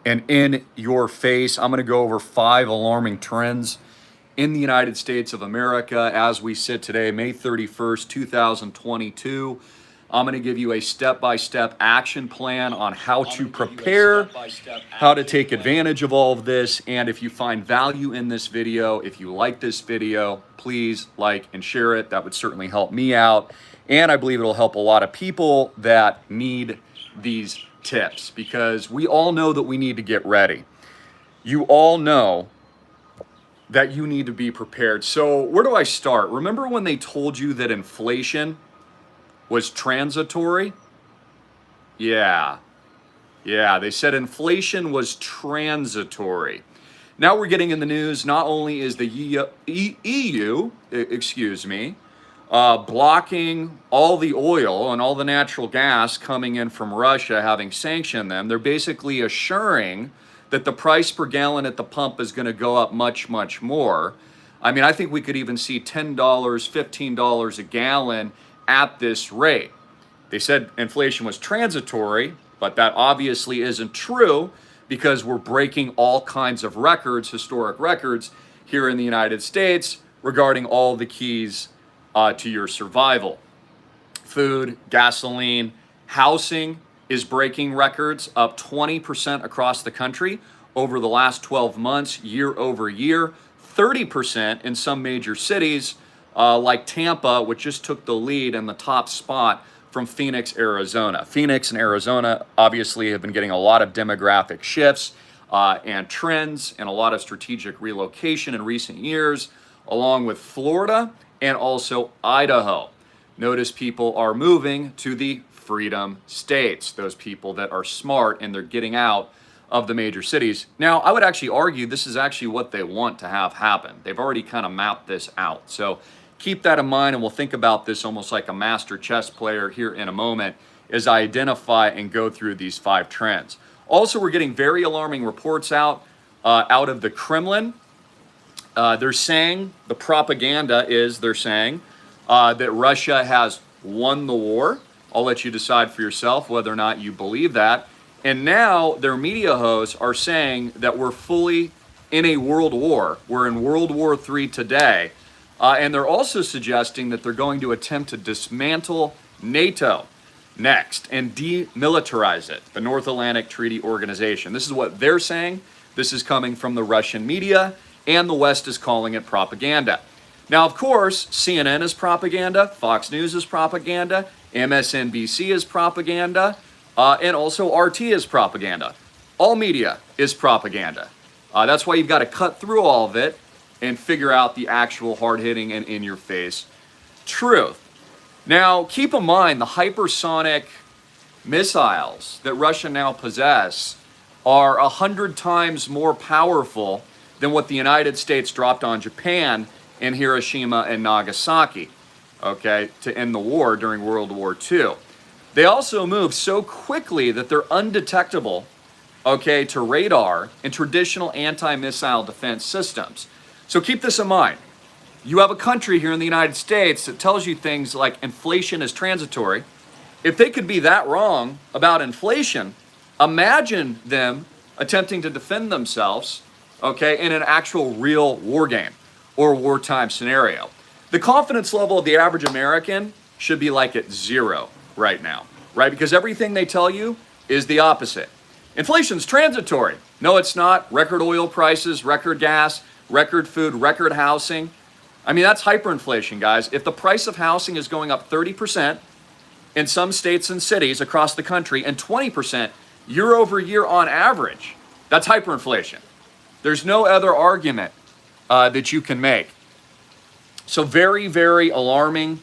and in your face. I'm going to go over 5 alarming trends in the United States of America as we sit today, May 31st, 2022. I'm going to give you a step-by-step action plan on how to prepare, how to take advantage of all of this. And if you find value in this video, if you like this video, please like and share it. That would certainly help me out. And I believe it'll help a lot of people that need these tips, because we all know that we need to get ready. You all know that you need to be prepared. So where do I start? Remember when they told you that inflation was transitory? Yeah, they said inflation was transitory. Now we're getting in the news, not only is the EU, blocking all the oil and all the natural gas coming in from Russia, having sanctioned them, they're basically assuring that the price per gallon at the pump is going to go up much, much more. I mean, I think we could even see $10, $15 a gallon at this rate. They said inflation was transitory, but that obviously isn't true, because we're breaking all kinds of records, historic records, here in the United States regarding all the keys to your survival. Food, gasoline, housing is breaking records, up 20% across the country over the last 12 months, year over year, 30% in some major cities like Tampa, which just took the lead and the top spot from Phoenix, Arizona. Phoenix and Arizona obviously have been getting a lot of demographic shifts and trends and a lot of strategic relocation in recent years, along with Florida and also Idaho. Notice people are moving to the freedom states, those people that are smart and they're getting out of the major cities. Now, I would actually argue this is actually what they want to have happen. They've already kind of mapped this out. So keep that in mind, and we'll think about this almost like a master chess player here in a moment as I identify and go through these 5 trends. Also, we're getting very alarming reports out of the Kremlin. They're saying, the propaganda is, they're saying that Russia has won the war. I'll let you decide for yourself whether or not you believe that. And now their media hosts are saying that we're fully in a world war. We're in World War III today. And they're also suggesting that they're going to attempt to dismantle NATO next and demilitarize it, the North Atlantic Treaty Organization. This is what they're saying. This is coming from the Russian media, and the West is calling it propaganda. Now, of course, CNN is propaganda, Fox News is propaganda, MSNBC is propaganda, and also RT is propaganda. All media is propaganda. That's why you've got to cut through all of it and figure out the actual hard-hitting and in-your-face truth. Now, keep in mind, the hypersonic missiles that Russia now possess are 100 times more powerful than what the United States dropped on Japan in Hiroshima and Nagasaki, okay, to end the war during World War II. They also move so quickly that they're undetectable, okay, to radar and traditional anti-missile defense systems. So keep this in mind. You have a country here in the United States that tells you things like inflation is transitory. If they could be that wrong about inflation, imagine them attempting to defend themselves, okay, in an actual real war game or wartime scenario. The confidence level of the average American should be like at 0 right now, right? Because everything they tell you is the opposite. Inflation's transitory. No, it's not. Record oil prices, record gas, record food, record housing. I mean, that's hyperinflation, guys. If the price of housing is going up 30% in some states and cities across the country and 20% year over year on average, that's hyperinflation. There's no other argument that you can make. So very, very alarming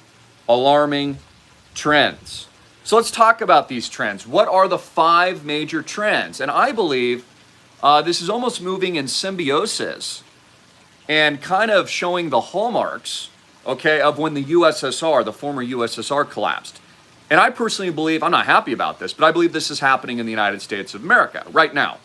trends. So let's talk about these trends. What are the 5 major trends? And I believe this is almost moving in symbiosis and kind of showing the hallmarks, okay, of when the USSR, the former USSR, collapsed. And I personally believe, I'm not happy about this, but I believe this is happening in the United States of America right now.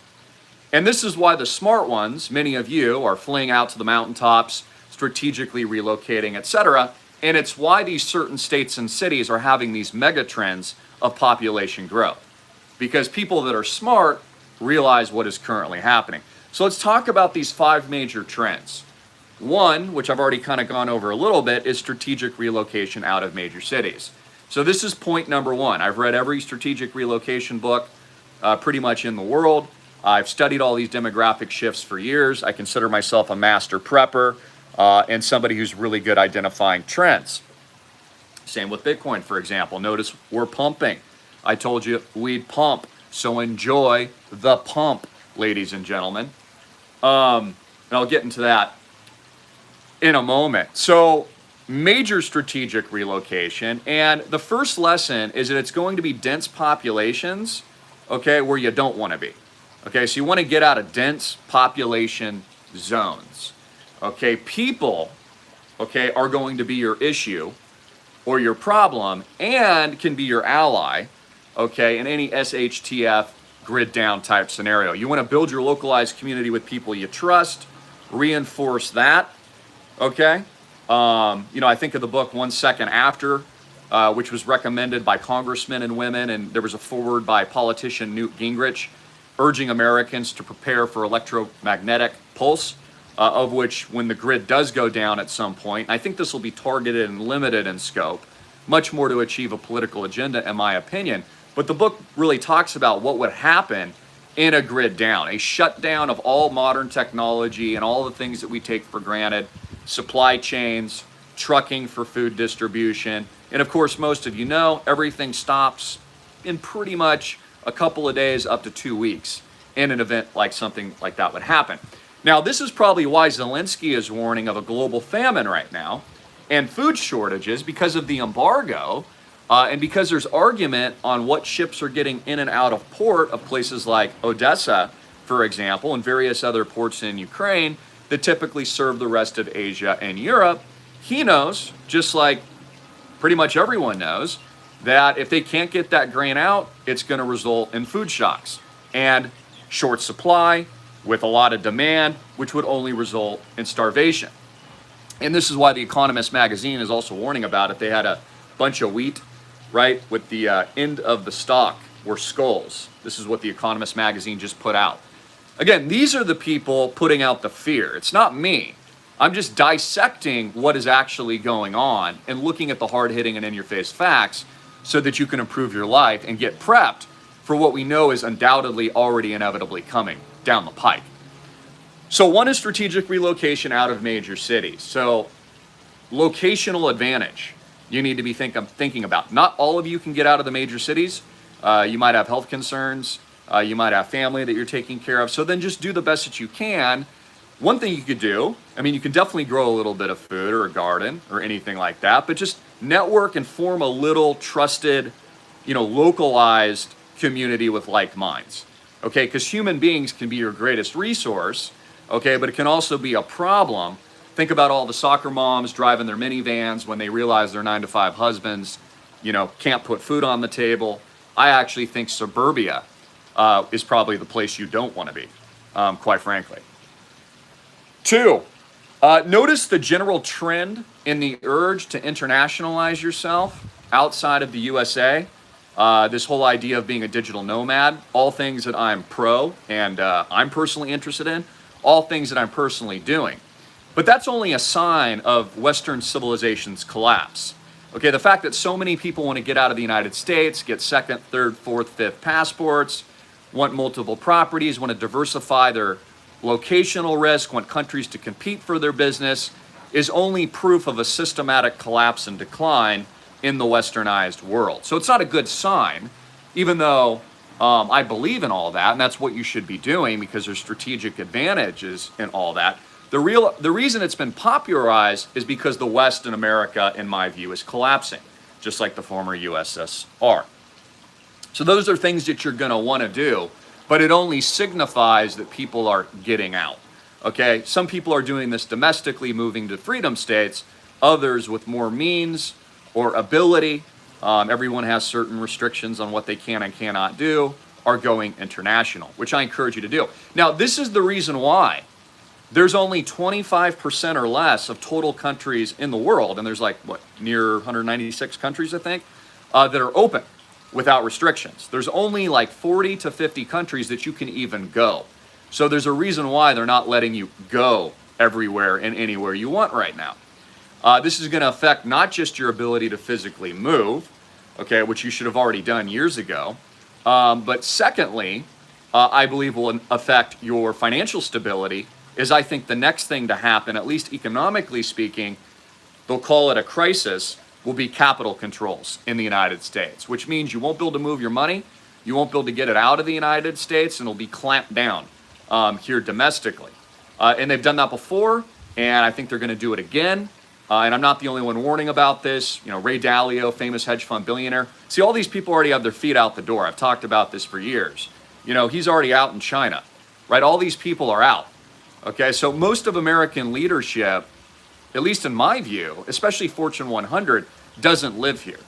And this is why the smart ones, many of you, are fleeing out to the mountaintops, strategically relocating, etc. And it's why these certain states and cities are having these mega trends of population growth. Because people that are smart realize what is currently happening. So let's talk about these 5 major trends. One, which I've already kind of gone over a little bit, is strategic relocation out of major cities. So this is point number 1. I've read every strategic relocation book pretty much in the world. I've studied all these demographic shifts for years. I consider myself a master prepper and somebody who's really good identifying trends. Same with Bitcoin, for example. Notice we're pumping. I told you we'd pump, so enjoy the pump, ladies and gentlemen. And I'll get into that in a moment. So major strategic relocation, and the first lesson is that it's going to be dense populations, okay, where you don't want to be. Okay, so you want to get out of dense population zones. Okay, people, okay, are going to be your issue or your problem and can be your ally, okay, in any SHTF grid down type scenario. You want to build your localized community with people you trust, reinforce that, okay? I think of the book 1 Second After, which was recommended by congressmen and women, and there was a foreword by politician Newt Gingrich urging Americans to prepare for electromagnetic pulse, of which when the grid does go down at some point, I think this will be targeted and limited in scope, much more to achieve a political agenda, in my opinion. But the book really talks about what would happen in a grid down, a shutdown of all modern technology and all the things that we take for granted, supply chains, trucking for food distribution, and of course, most of you know, everything stops in pretty much a couple of days up to 2 weeks in an event like something like that would happen. Now, this is probably why Zelensky is warning of a global famine right now and food shortages because of the embargo, and because there's argument on what ships are getting in and out of port of places like Odessa, for example, and various other ports in Ukraine that typically serve the rest of Asia and Europe. He knows, just like pretty much everyone knows, that if they can't get that grain out, it's going to result in food shocks and short supply with a lot of demand, which would only result in starvation. And this is why The Economist magazine is also warning about it. They had a bunch of wheat, right, with the end of the stalk were skulls. This is what The Economist magazine just put out. Again, these are the people putting out the fear. It's not me. I'm just dissecting what is actually going on and looking at the hard-hitting and in-your-face facts so that you can improve your life and get prepped for what we know is undoubtedly already inevitably coming down the pike. So one is strategic relocation out of major cities. So locational advantage you need to be thinking about. Not all of you can get out of the major cities. You might have health concerns. You might have family that you're taking care of. So then just do the best that you can. One thing you could do, you can definitely grow a little bit of food or a garden or anything like that, but just network and form a little trusted, localized community with like minds. Okay, because human beings can be your greatest resource, okay, but it can also be a problem. Think about all the soccer moms driving their minivans when they realize their 9-to-5 husbands, can't put food on the table. I actually think suburbia is probably the place you don't want to be, quite frankly. 2, notice the general trend in the urge to internationalize yourself outside of the USA. This whole idea of being a digital nomad, all things that I'm pro and I'm personally interested in, all things that I'm personally doing. But that's only a sign of Western civilization's collapse. Okay, the fact that so many people want to get out of the United States, get 2nd, 3rd, 4th, 5th passports, want multiple properties, want to diversify their locational risk, want countries to compete for their business, is only proof of a systematic collapse and decline in the westernized world. So it's not a good sign, even though I believe in all that, and that's what you should be doing because there's strategic advantages in all that. The reason it's been popularized is because the West in America, in my view, is collapsing, just like the former USSR. So those are things that you're going to want to do, but it only signifies that people are getting out. Okay, some people are doing this domestically, moving to freedom states. Others with more means or ability, everyone has certain restrictions on what they can and cannot do, are going international, which I encourage you to do. Now, this is the reason why there's only 25% or less of total countries in the world, and there's near 196 countries, I think, that are open. without restrictions. There's only like 40 to 50 countries that you can even go. So there's a reason why they're not letting you go everywhere and anywhere you want right now. This is going to affect not just your ability to physically move, okay, which you should have already done years ago, but secondly, I believe will affect your financial stability. Is I think the next thing to happen, at least economically speaking, they'll call it a crisis, will be capital controls in the United States, which means you won't be able to move your money, you won't be able to get it out of the United States, and it'll be clamped down here domestically. And they've done that before, and I think they're going to do it again. And I'm not the only one warning about this. You know, Ray Dalio, famous hedge fund billionaire. See, all these people already have their feet out the door. I've talked about this for years. You know, he's already out in China, right? All these people are out. Okay, so most of American leadership, at least in my view, especially Fortune 100, doesn't live here,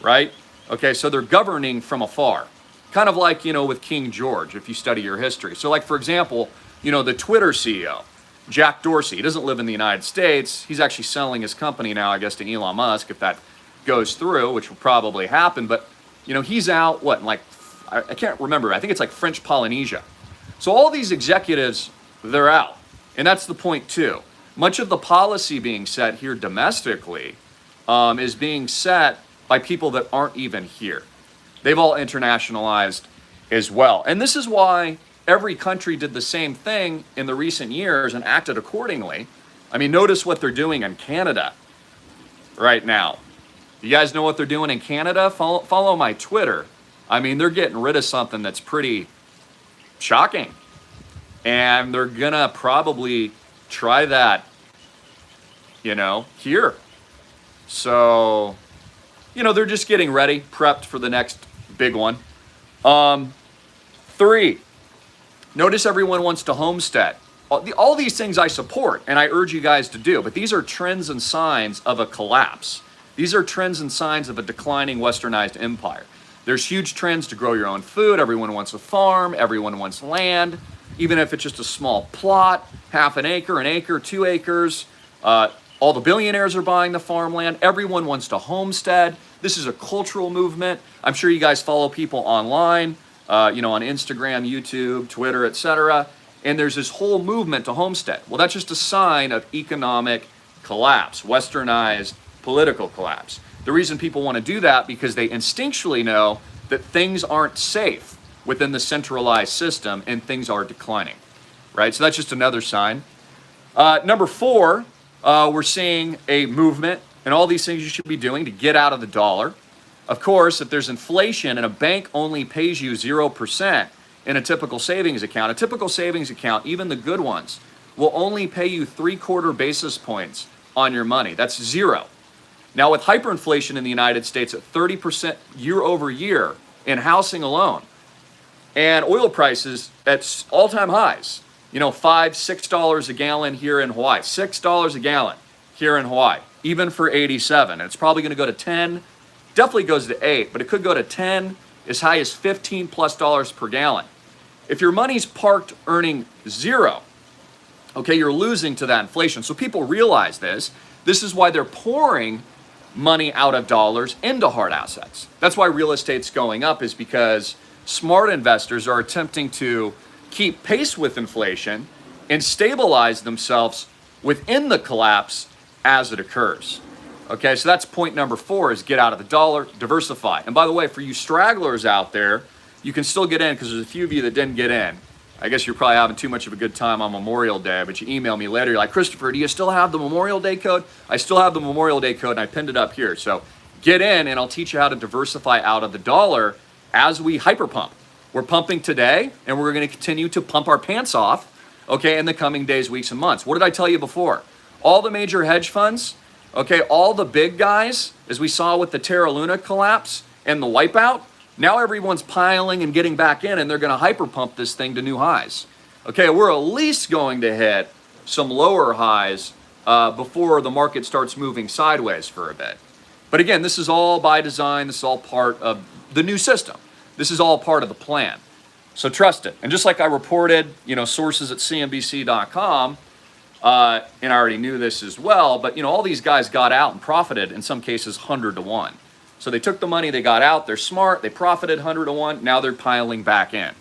right? Okay, so they're governing from afar. Kind of like, you know, with King George, if you study your history. So like, for example, you know, the Twitter CEO, Jack Dorsey, he doesn't live in the United States. He's actually selling his company now, I guess, to Elon Musk, if that goes through, which will probably happen. But, you know, he's out, what, like, I can't remember. I think it's like French Polynesia. So all these executives, they're out. And that's the point, too. Much of the policy being set here domestically is being set by people that aren't even here. They've all internationalized as well. And this is why every country did the same thing in the recent years and acted accordingly. I mean, notice what they're doing in Canada right now. You guys know what they're doing in Canada? Follow my Twitter. I mean, they're getting rid of something that's pretty shocking. And they're going to probably try that, you know, here. So, you know, they're just getting ready, prepped for the next big one. 3, notice everyone wants to homestead. All these things I support and I urge you guys to do, but these are trends and signs of a collapse. These are trends and signs of a declining westernized empire. There's huge trends to grow your own food. Everyone wants a farm. Everyone wants land, even if it's just a small plot, half an acre, 2 acres. All the billionaires are buying the farmland. Everyone wants to homestead. This is a cultural movement. I'm sure you guys follow people online, you know, on Instagram, YouTube, Twitter, etc. And there's this whole movement to homestead. Well, that's just a sign of economic collapse, westernized political collapse. The reason people want to do that because they instinctually know that things aren't safe within the centralized system and things are declining, right? So that's just another sign. Number 4, we're seeing a movement and all these things you should be doing to get out of the dollar. Of course, if there's inflation and a bank only pays you 0% in a typical savings account, even the good ones, will only pay you 3/4 basis points on your money. That's 0. Now, with hyperinflation in the United States at 30% year over year in housing alone, and oil prices at all-time highs, you know, $5, $6 a gallon here in Hawaii, $6 a gallon here in Hawaii, even for 87. And it's probably going to go to 10, definitely goes to 8, but it could go to 10, as high as $15+ per gallon. If your money's parked earning 0, okay, you're losing to that inflation. So people realize this. This is why they're pouring money out of dollars into hard assets. That's why real estate's going up, is because smart investors are attempting to keep pace with inflation and stabilize themselves within the collapse as it occurs. Okay, so that's point number 4, is get out of the dollar, diversify. And by the way, for you stragglers out there, you can still get in, because there's a few of you that didn't get in. I guess you're probably having too much of a good time on Memorial Day, but you email me later, you're like, Christopher, do you still have the Memorial Day code? I still have the Memorial Day code, and I pinned it up here. So get in, and I'll teach you how to diversify out of the dollar as we hyperpump. We're pumping today, and we're going to continue to pump our pants off, okay, in the coming days, weeks, and months. What did I tell you before? All the major hedge funds, okay, all the big guys, as we saw with the Terra Luna collapse and the wipeout, now everyone's piling and getting back in, and they're going to hyperpump this thing to new highs. Okay, we're at least going to hit some lower highs before the market starts moving sideways for a bit. But again, this is all by design. This is all part of the new system. This is all part of the plan. So trust it. And just like I reported, you know, sources at cnbc.com, and I already knew this as well, but, you know, all these guys got out and profited, in some cases, 100 to 1. So they took the money, they got out, they're smart, they profited 100 to 1, now they're piling back in.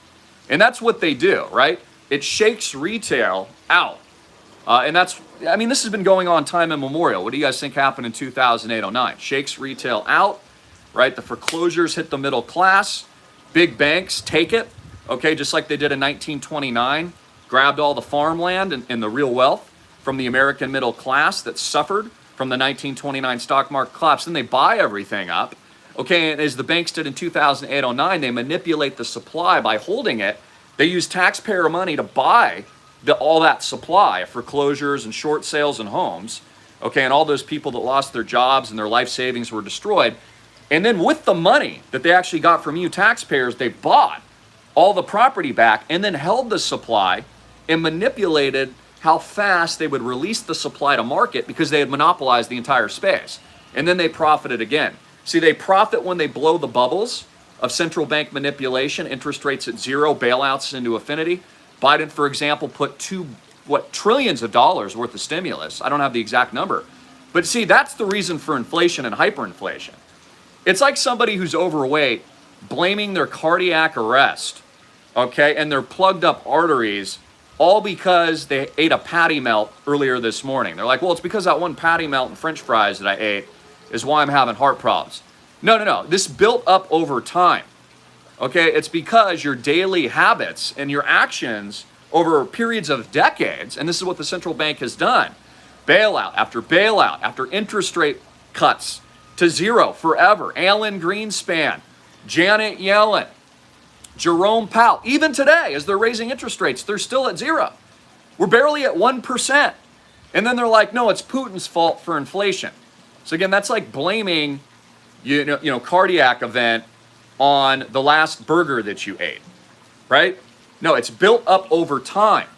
And that's what they do, right? It shakes retail out. And that's, I mean, this has been going on time immemorial. What do you guys think happened in 2008-09? Shakes retail out, right? The foreclosures hit the middle class. Big banks take it, okay, just like they did in 1929. Grabbed all the farmland and the real wealth from the American middle class that suffered from the 1929 stock market collapse. Then they buy everything up, okay, and as the banks did in 2008-09, they manipulate the supply by holding it. They use taxpayer money to buy all that supply, foreclosures and short sales and homes, okay, and all those people that lost their jobs and their life savings were destroyed. And then with the money that they actually got from you taxpayers, they bought all the property back and then held the supply and manipulated how fast they would release the supply to market because they had monopolized the entire space. And then they profited again. See, they profit when they blow the bubbles of central bank manipulation, interest rates at zero, bailouts into infinity. Biden, for example, put trillions of dollars worth of stimulus. I don't have the exact number. But see, that's the reason for inflation and hyperinflation. It's like somebody who's overweight blaming their cardiac arrest, okay, and their plugged up arteries all because they ate a patty melt earlier this morning. They're like, well, it's because that one patty melt and french fries that I ate is why I'm having heart problems. No. This built up over time, okay? It's because your daily habits and your actions over periods of decades, and this is what the central bank has done, bailout after interest rate cuts to zero forever. Alan Greenspan, Janet Yellen, Jerome Powell, even today, as they're raising interest rates, they're still at zero. We're barely at 1%. And then they're like, no, it's Putin's fault for inflation. So again, that's like blaming, cardiac event on the last burger that you ate, right? No, it's built up over time.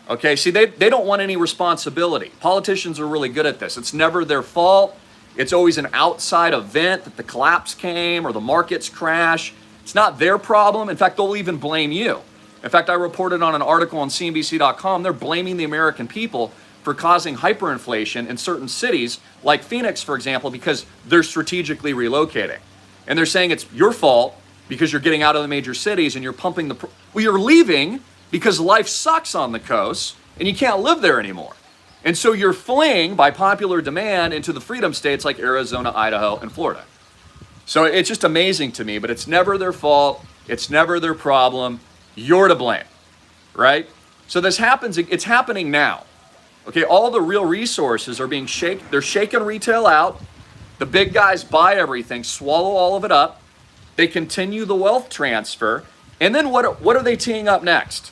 Okay, see, they don't want any responsibility. Politicians are really good at this. It's never their fault. It's always an outside event that the collapse came or the markets crash. It's not their problem. In fact, they'll even blame you. In fact, I reported on an article on CNBC.com. They're blaming the American people for causing hyperinflation in certain cities, like Phoenix, for example, because they're strategically relocating. And they're saying it's your fault because you're getting out of the major cities and you're pumping well, you're leaving because life sucks on the coast and you can't live there anymore. And so you're fleeing by popular demand into the freedom states like Arizona, Idaho, and Florida. So it's just amazing to me, but it's never their fault. It's never their problem. You're to blame, right? So this happens, it's happening now. Okay, all the real resources are being shaken. They're shaking retail out. The big guys buy everything, swallow all of it up. They continue the wealth transfer. And then what are they teeing up next?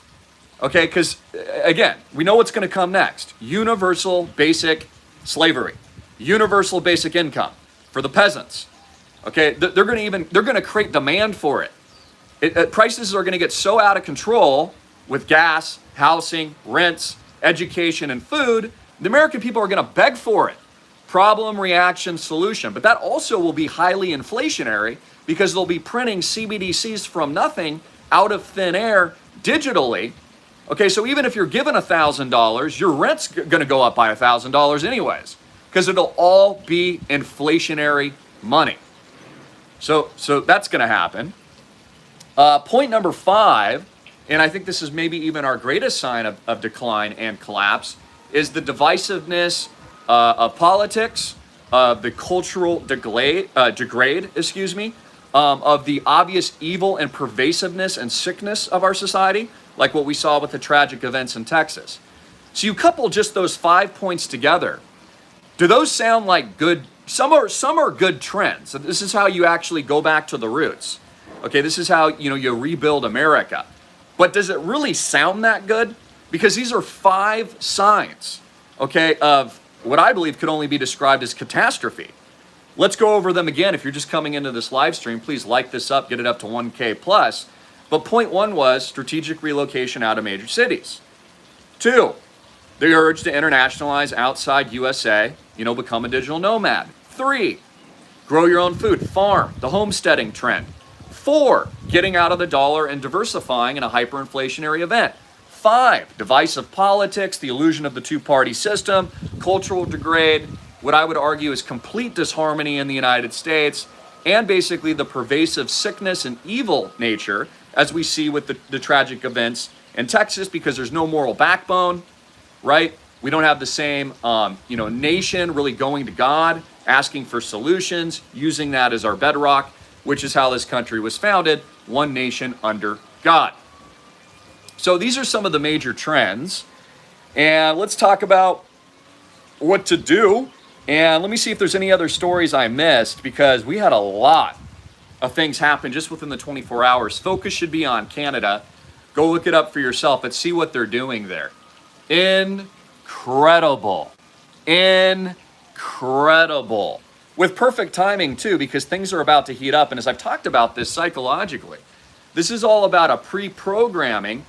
Okay, because again, we know what's going to come next. Universal basic slavery. Universal basic income for the peasants. Okay, they're going to create demand for it. Prices are going to get so out of control with gas, housing, rents, education, and food, the American people are going to beg for it. Problem, reaction, solution. But that also will be highly inflationary because they'll be printing CBDCs from nothing out of thin air digitally. Okay, so even if you're given $1,000, your rent's going to go up by $1,000 anyways because it'll all be inflationary money. So that's going to happen. Point number 5, and I think this is maybe even our greatest sign of decline and collapse, is the divisiveness of politics, the cultural degrade, of the obvious evil and pervasiveness and sickness of our society, like what we saw with the tragic events in Texas. So you couple just those 5 points together. Do those sound like good? Some are good trends. So this is how you actually go back to the roots. Okay, this is how you rebuild America. But does it really sound that good? Because these are 5 signs, okay, of what I believe could only be described as catastrophe. Let's go over them again. If you're just coming into this live stream, please like this up, get it up to 1K plus. But point 1 was strategic relocation out of major cities. 2, the urge to internationalize outside USA, become a digital nomad. 3, grow your own food, farm, the homesteading trend. 4, getting out of the dollar and diversifying in a hyperinflationary event. 5, divisive politics, the illusion of the two-party system, cultural degrade, what I would argue is complete disharmony in the United States, and basically the pervasive sickness and evil nature, as we see with the tragic events in Texas, because there's no moral backbone, right? We don't have the same, nation really going to God, asking for solutions, using that as our bedrock, which is how this country was founded, one nation under God. So these are some of the major trends. And let's talk about what to do. And let me see if there's any other stories I missed, because we had a lot of things happen just within the 24 hours. Focus should be on Canada. Go look it up for yourself and see what they're doing there. Incredible. Incredible. With perfect timing too, because things are about to heat up. And as I've talked about this psychologically, this is all about a pre-programming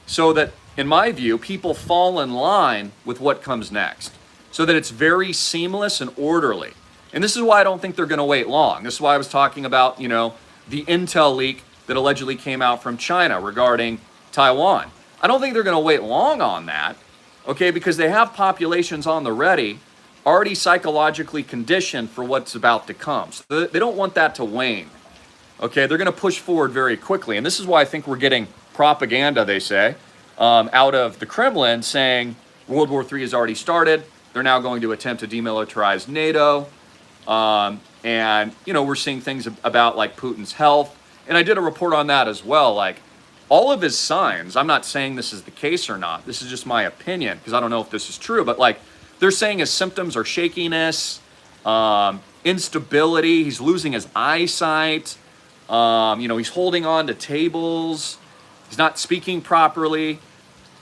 so that, in my view, people fall in line with what comes next, so that it's very seamless and orderly. And this is why I don't think they're going to wait long. This is why I was talking about, the intel leak that allegedly came out from China regarding Taiwan. I don't think they're going to wait long on that, okay, because they have populations on the ready, already psychologically conditioned for what's about to come. So they don't want that to wane, okay? They're going to push forward very quickly. And this is why I think we're getting propaganda, they say, out of the Kremlin saying World War III has already started. They're now going to attempt to demilitarize NATO. And, we're seeing things about like Putin's health. And I did a report on that as well. Like all of his signs, I'm not saying this is the case or not. This is just my opinion, because I don't know if this is true. But like they're saying his symptoms are shakiness, instability. He's losing his eyesight. He's holding on to tables. He's not speaking properly.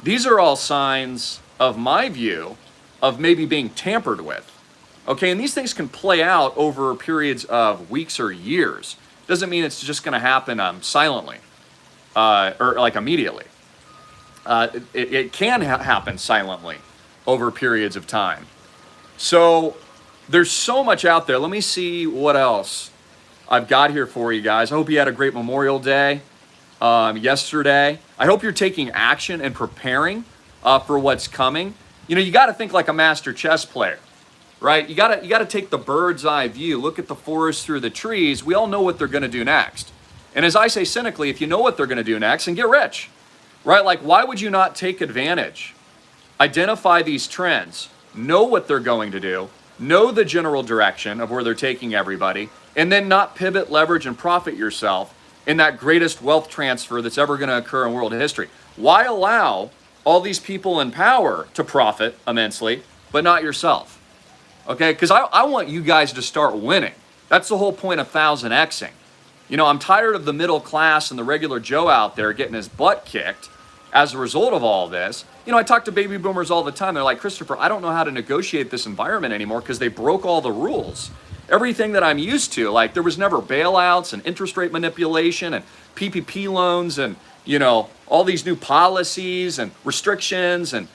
These are all signs, of my view, of maybe being tampered with. Okay, and these things can play out over periods of weeks or years. Doesn't mean it's just going to happen silently or like immediately. It can happen silently over periods of time. So there's so much out there. Let me see what else I've got here for you guys. I hope you had a great Memorial Day yesterday. I hope you're taking action and preparing for what's coming. You got to think like a master chess player, right? You got to take the bird's eye view, look at the forest through the trees. We all know what they're going to do next. And as I say cynically, if you know what they're going to do next, and get rich, right? Like, why would you not take advantage? Identify these trends, know what they're going to do, know the general direction of where they're taking everybody, and then not pivot, leverage, and profit yourself in that greatest wealth transfer that's ever going to occur in world history. Why allow all these people in power to profit immensely, but not yourself? Okay, because I want you guys to start winning. That's the whole point of 1000Xing. I'm tired of the middle class and the regular Joe out there getting his butt kicked as a result of all this. I talk to baby boomers all the time. They're like, Christopher, I don't know how to negotiate this environment anymore because they broke all the rules. Everything that I'm used to, like there was never bailouts and interest rate manipulation and PPP loans and, all these new policies and restrictions and,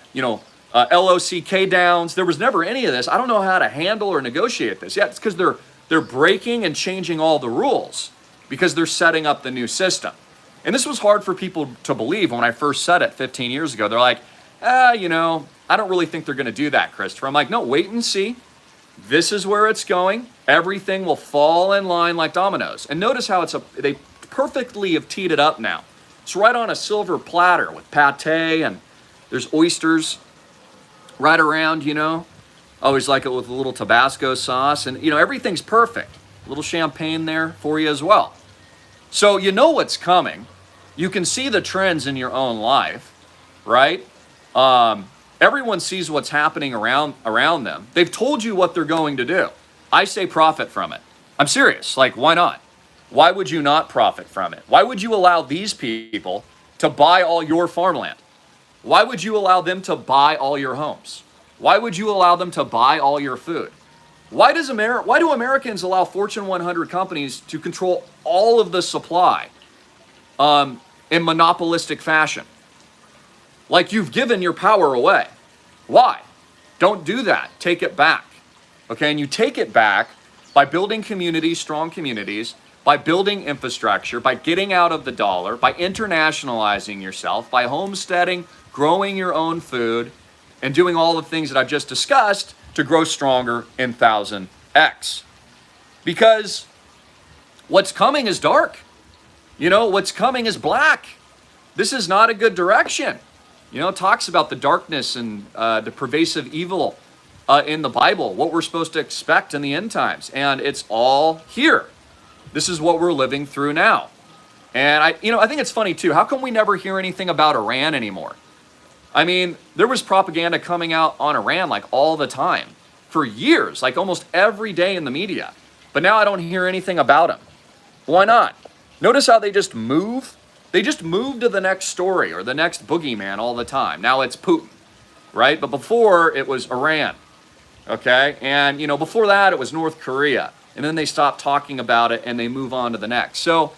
LOCK downs. There was never any of this. I don't know how to handle or negotiate this. Yeah, it's because they're breaking and changing all the rules because they're setting up the new system. And this was hard for people to believe when I first said it 15 years ago. They're like, I don't really think they're going to do that, Christopher. I'm like, no, wait and see. This is where it's going. Everything will fall in line like dominoes. And notice how they perfectly have teed it up now. It's right on a silver platter with pate, and there's oysters right around, I always like it with a little Tabasco sauce, and everything's perfect. A little champagne there for you as well. So you know what's coming. You can see the trends in your own life, right? Everyone sees what's happening around them. They've told you what they're going to do. I say profit from it. I'm serious. Like, why not? Why would you not profit from it? Why would you allow these people to buy all your farmland? Why would you allow them to buy all your homes? Why would you allow them to buy all your food? Why do Americans allow Fortune 100 companies to control all of the supply in monopolistic fashion? Like you've given your power away. Why? Don't do that. Take it back. Okay, and you take it back by building communities, strong communities, by building infrastructure, by getting out of the dollar, by internationalizing yourself, by homesteading, growing your own food, and doing all the things that I've just discussed to grow stronger in 1000X. Because what's coming is dark. What's coming is black. This is not a good direction. It talks about the darkness and the pervasive evil in the Bible, what we're supposed to expect in the end times. And it's all here. This is what we're living through now. And I think it's funny too. How come we never hear anything about Iran anymore? I mean, there was propaganda coming out on Iran like all the time for years, like almost every day in the media. But now I don't hear anything about them. Why not? Notice how they just move. They just move to the next story or the next boogeyman all the time. Now it's Putin, right? But before it was Iran, okay? And, before that it was North Korea. And then they stop talking about it and they move on to the next. So,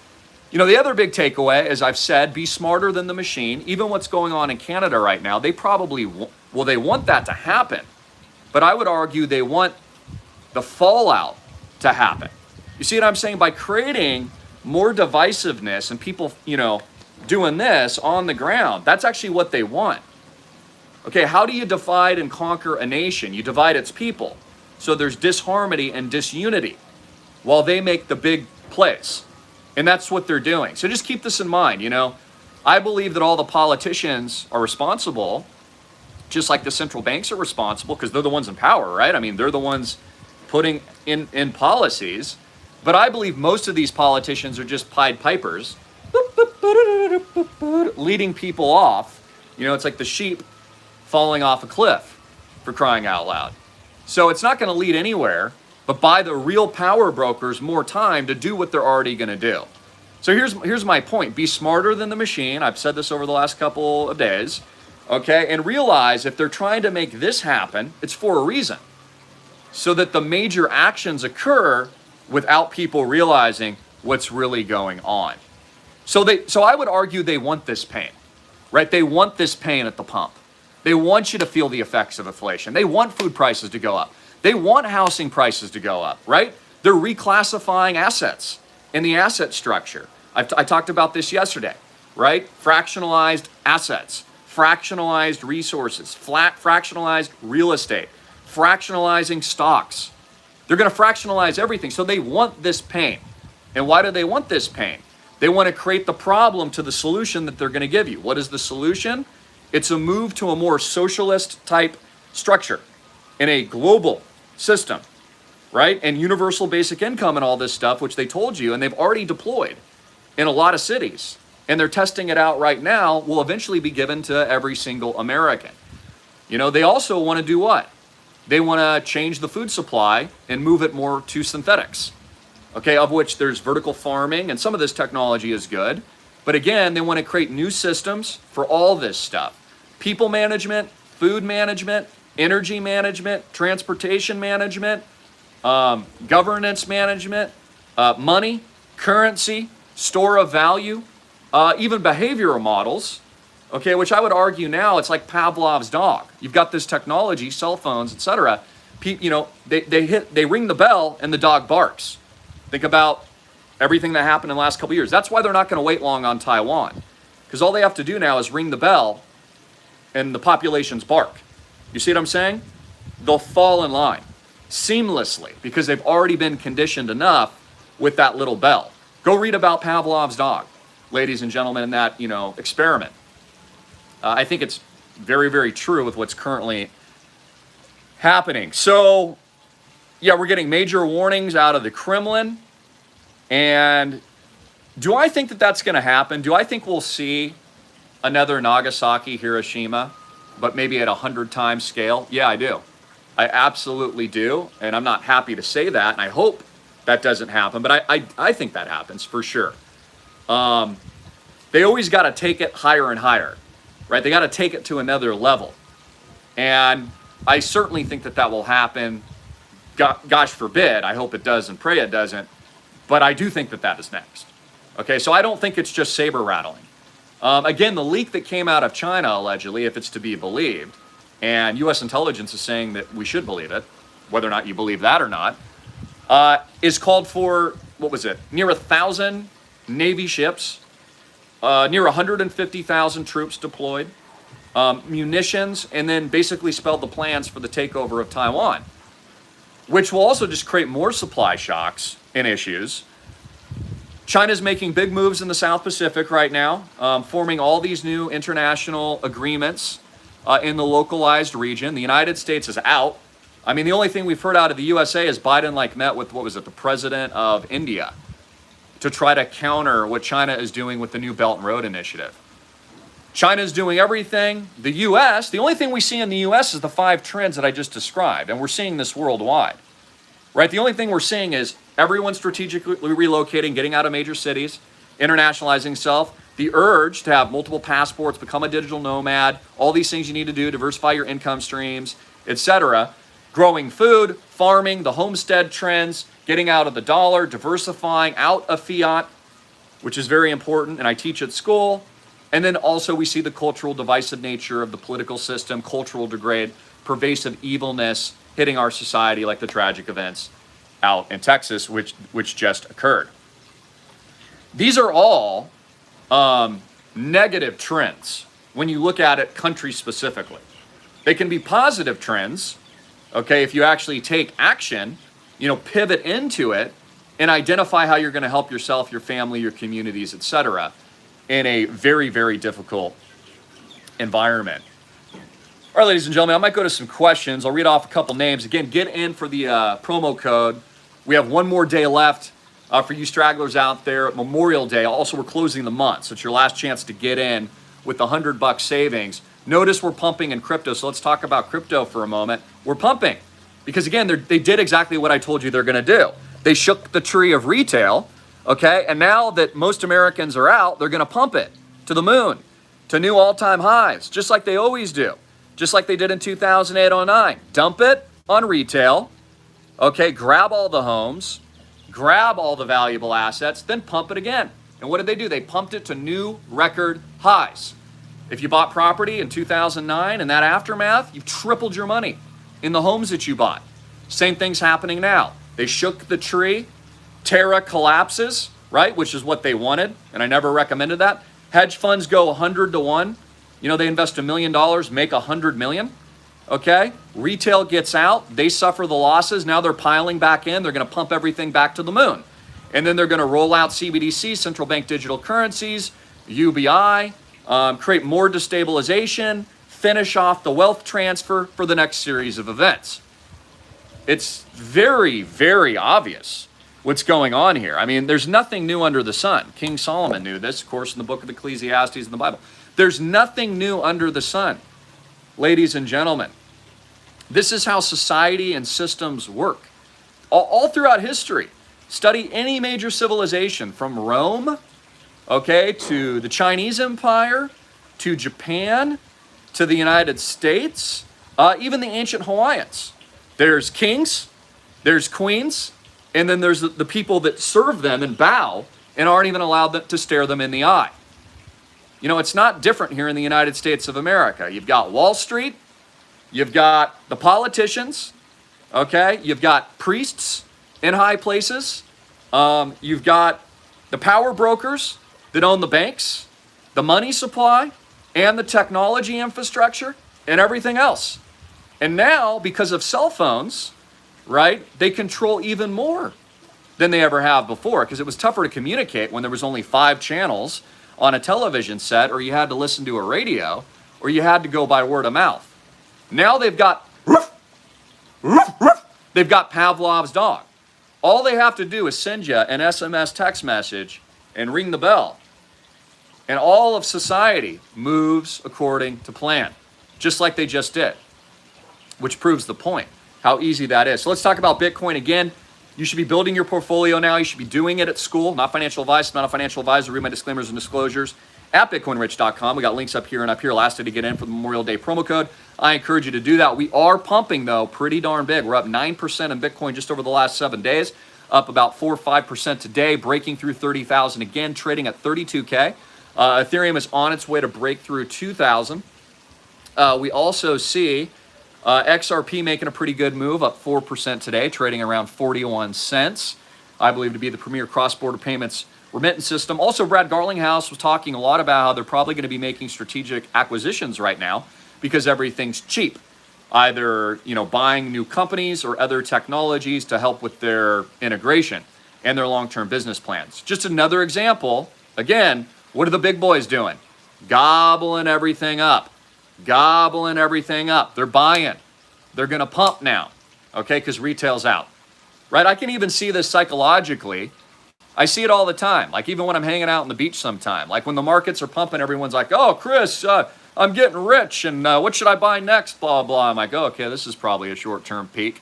the other big takeaway, as I've said, be smarter than the machine. Even what's going on in Canada right now, they probably, they want that to happen. But I would argue they want the fallout to happen. You see what I'm saying? By creating more divisiveness and people, doing this on the ground, that's actually what they want. Okay, how do you divide and conquer a nation? You divide its people. So there's disharmony and disunity while they make the big plays. And that's what they're doing. So just keep this in mind, I believe that all the politicians are responsible, just like the central banks are responsible, because they're the ones in power, right? I mean, they're the ones putting in policies. But I believe most of these politicians are just Pied Pipers, leading people off. It's like the sheep falling off a cliff, for crying out loud. So it's not going to lead anywhere, but buy the real power brokers more time to do what they're already going to do. So here's my point. Be smarter than the machine. I've said this over the last couple of days. Okay, and realize if they're trying to make this happen, it's for a reason. So that the major actions occur without people realizing what's really going on. So I would argue they want this pain, right? They want this pain at the pump. They want you to feel the effects of inflation. They want food prices to go up. They want housing prices to go up, right? They're reclassifying assets in the asset structure. I talked about this yesterday, right? Fractionalized assets, fractionalized resources, fractionalized real estate, fractionalizing stocks. They're going to fractionalize everything. So they want this pain. And why do they want this pain? They want to create the problem to the solution that they're going to give you. What is the solution? It's a move to a more socialist type structure in a global system, right? And universal basic income and all this stuff, which they told you, and they've already deployed in a lot of cities. And they're testing it out right now, will eventually be given to every single American. They also want to do what? They want to change the food supply and move it more to synthetics, okay, of which there's vertical farming, and some of this technology is good. But again, they want to create new systems for all this stuff. People management, food management, energy management, transportation management, governance management, money, currency, store of value, even behavioral models, okay, which I would argue now it's like Pavlov's dog. You've got this technology, cell phones, etc. They ring the bell and the dog barks. Think about everything that happened in the last couple of years. That's why they're not going to wait long on Taiwan, because all they have to do now is ring the bell and the populations bark. You see what I'm saying? They'll fall in line seamlessly because they've already been conditioned enough with that little bell. Go read about Pavlov's dog, ladies and gentlemen, in that, experiment. I think it's very, very true with what's currently happening. So, yeah, we're getting major warnings out of the Kremlin. And do I think that that's going to happen? Do I think we'll see another Nagasaki, Hiroshima, but maybe at 100 times scale? Yeah, I do. I absolutely do. And I'm not happy to say that. And I hope that doesn't happen. But I think that happens for sure. They always got to take it higher and higher, right? They got to take it to another level. And I certainly think that that will happen. Gosh forbid. I hope it does and pray it doesn't. But I do think that that is next. Okay, so I don't think it's just saber rattling. Again, the leak that came out of China, allegedly, if it's to be believed, and U.S. intelligence is saying that we should believe it, whether or not you believe that or not, is called for, what was it, near 1,000 Navy ships, near 150,000 troops deployed, munitions, and then basically spelled the plans for the takeover of Taiwan, which will also just create more supply shocks and issues. China's making big moves in the South Pacific right now, forming all these new international agreements in the localized region. The United States is out. I mean, the only thing we've heard out of the USA is Biden met with, what was it, the president of India to try to counter what China is doing with the new Belt and Road Initiative. China's doing everything. The U.S., the only thing we see in the U.S. is the 5 trends that I just described, and we're seeing this worldwide, right? The only thing we're seeing is everyone strategically relocating, getting out of major cities, internationalizing self, the urge to have multiple passports, become a digital nomad, all these things you need to do, diversify your income streams, etc. Growing food, farming, the homestead trends, getting out of the dollar, diversifying out of fiat, which is very important, and I teach at school. And then also we see the cultural divisive nature of the political system, cultural degrade, pervasive evilness hitting our society, like the tragic events out in Texas, which just occurred. These are all negative trends when you look at it country specifically. They can be positive trends, okay, if you actually take action, pivot into it and identify how you're going to help yourself, your family, your communities, etc., in a very, very difficult environment. All right, ladies and gentlemen, I might go to some questions. I'll read off a couple names. Again, get in for the promo code. We have one more day left for you stragglers out there. Memorial Day. Also, we're closing the month, so it's your last chance to get in with the $100 savings. Notice we're pumping in crypto, so let's talk about crypto for a moment. We're pumping because, again, they did exactly what I told you they're going to do. They shook the tree of retail. Okay, and now that most Americans are out, they're going to pump it to the moon, to new all-time highs, just like they always do, just like they did in 2008-09. Dump it on retail, okay, grab all the homes, grab all the valuable assets, then pump it again. And what did they do? They pumped it to new record highs. If you bought property in 2009 and that aftermath, you've tripled your money in the homes that you bought. Same thing's happening now. They shook the tree. Terra collapses, right, which is what they wanted, and I never recommended that. Hedge funds go 100 to 1. They invest $1 million, make 100 million, okay? Retail gets out. They suffer the losses. Now they're piling back in. They're going to pump everything back to the moon. And then they're going to roll out CBDC, central bank digital currencies, UBI, create more destabilization, finish off the wealth transfer for the next series of events. It's very, very obvious what's going on here. I mean, there's nothing new under the sun. King Solomon knew this, of course, in the book of Ecclesiastes in the Bible. There's nothing new under the sun, ladies and gentlemen. This is how society and systems work. All throughout history, study any major civilization from Rome, okay, to the Chinese Empire, to Japan, to the United States, even the ancient Hawaiians. There's kings, there's queens, and then there's the people that serve them and bow and aren't even allowed to stare them in the eye. It's not different here in the United States of America. You've got Wall Street, you've got the politicians, okay? You've got priests in high places. You've got the power brokers that own the banks, the money supply, and the technology infrastructure, and everything else. And now, because of cell phones, right, they control even more than they ever have before, because it was tougher to communicate when there was only 5 channels on a television set, or you had to listen to a radio, or you had to go by word of mouth. Now they've got Pavlov's dog. All they have to do is send you an SMS text message and ring the bell. And all of society moves according to plan, just like they just did, which proves the point, how easy that is. So let's talk about Bitcoin again. You should be building your portfolio now. You should be doing it at school. Not financial advice, not a financial advisor. Read my disclaimers and disclosures at bitcoinrich.com. We got links up here and up here. Last day to get in for the Memorial Day promo code. I encourage you to do that. We are pumping, though, pretty darn big. We're up 9% in Bitcoin just over the last 7 days, up about 4 or 5% today, breaking through 30,000 again, trading at 32K. Ethereum is on its way to break through 2,000. We also see XRP making a pretty good move, up 4% today, trading around 41 cents. I believe to be the premier cross-border payments remittance system. Also, Brad Garlinghouse was talking a lot about how they're probably going to be making strategic acquisitions right now because everything's cheap. Either, buying new companies or other technologies to help with their integration. and their long-term business plans. Just another example, again, what are the big boys doing? Gobbling everything up. Gobbling everything up. They're buying. They're going to pump now, okay, because retail's out, right? I can even see this psychologically. I see it all the time, like even when I'm hanging out on the beach sometime. Like when the markets are pumping, everyone's like, oh, Chris, I'm getting rich, and what should I buy next, blah, blah. I'm like, oh, okay, this is probably a short-term peak.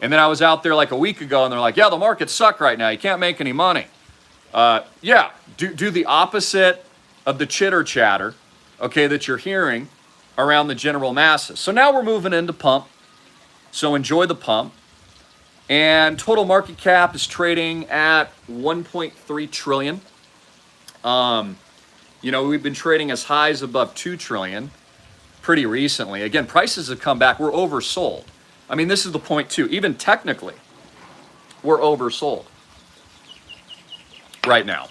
And then I was out there like a week ago, and they're like, yeah, the markets suck right now. You can't make any money. Yeah, do the opposite of the chitter-chatter, okay, that you're hearing around the general masses. So now we're moving into pump. So enjoy the pump. And total market cap is trading at 1.3 trillion. You know, we've been trading as high as above 2 trillion pretty recently. Again, prices have come back. We're oversold. I mean, this is the point too. Even technically, we're oversold right now.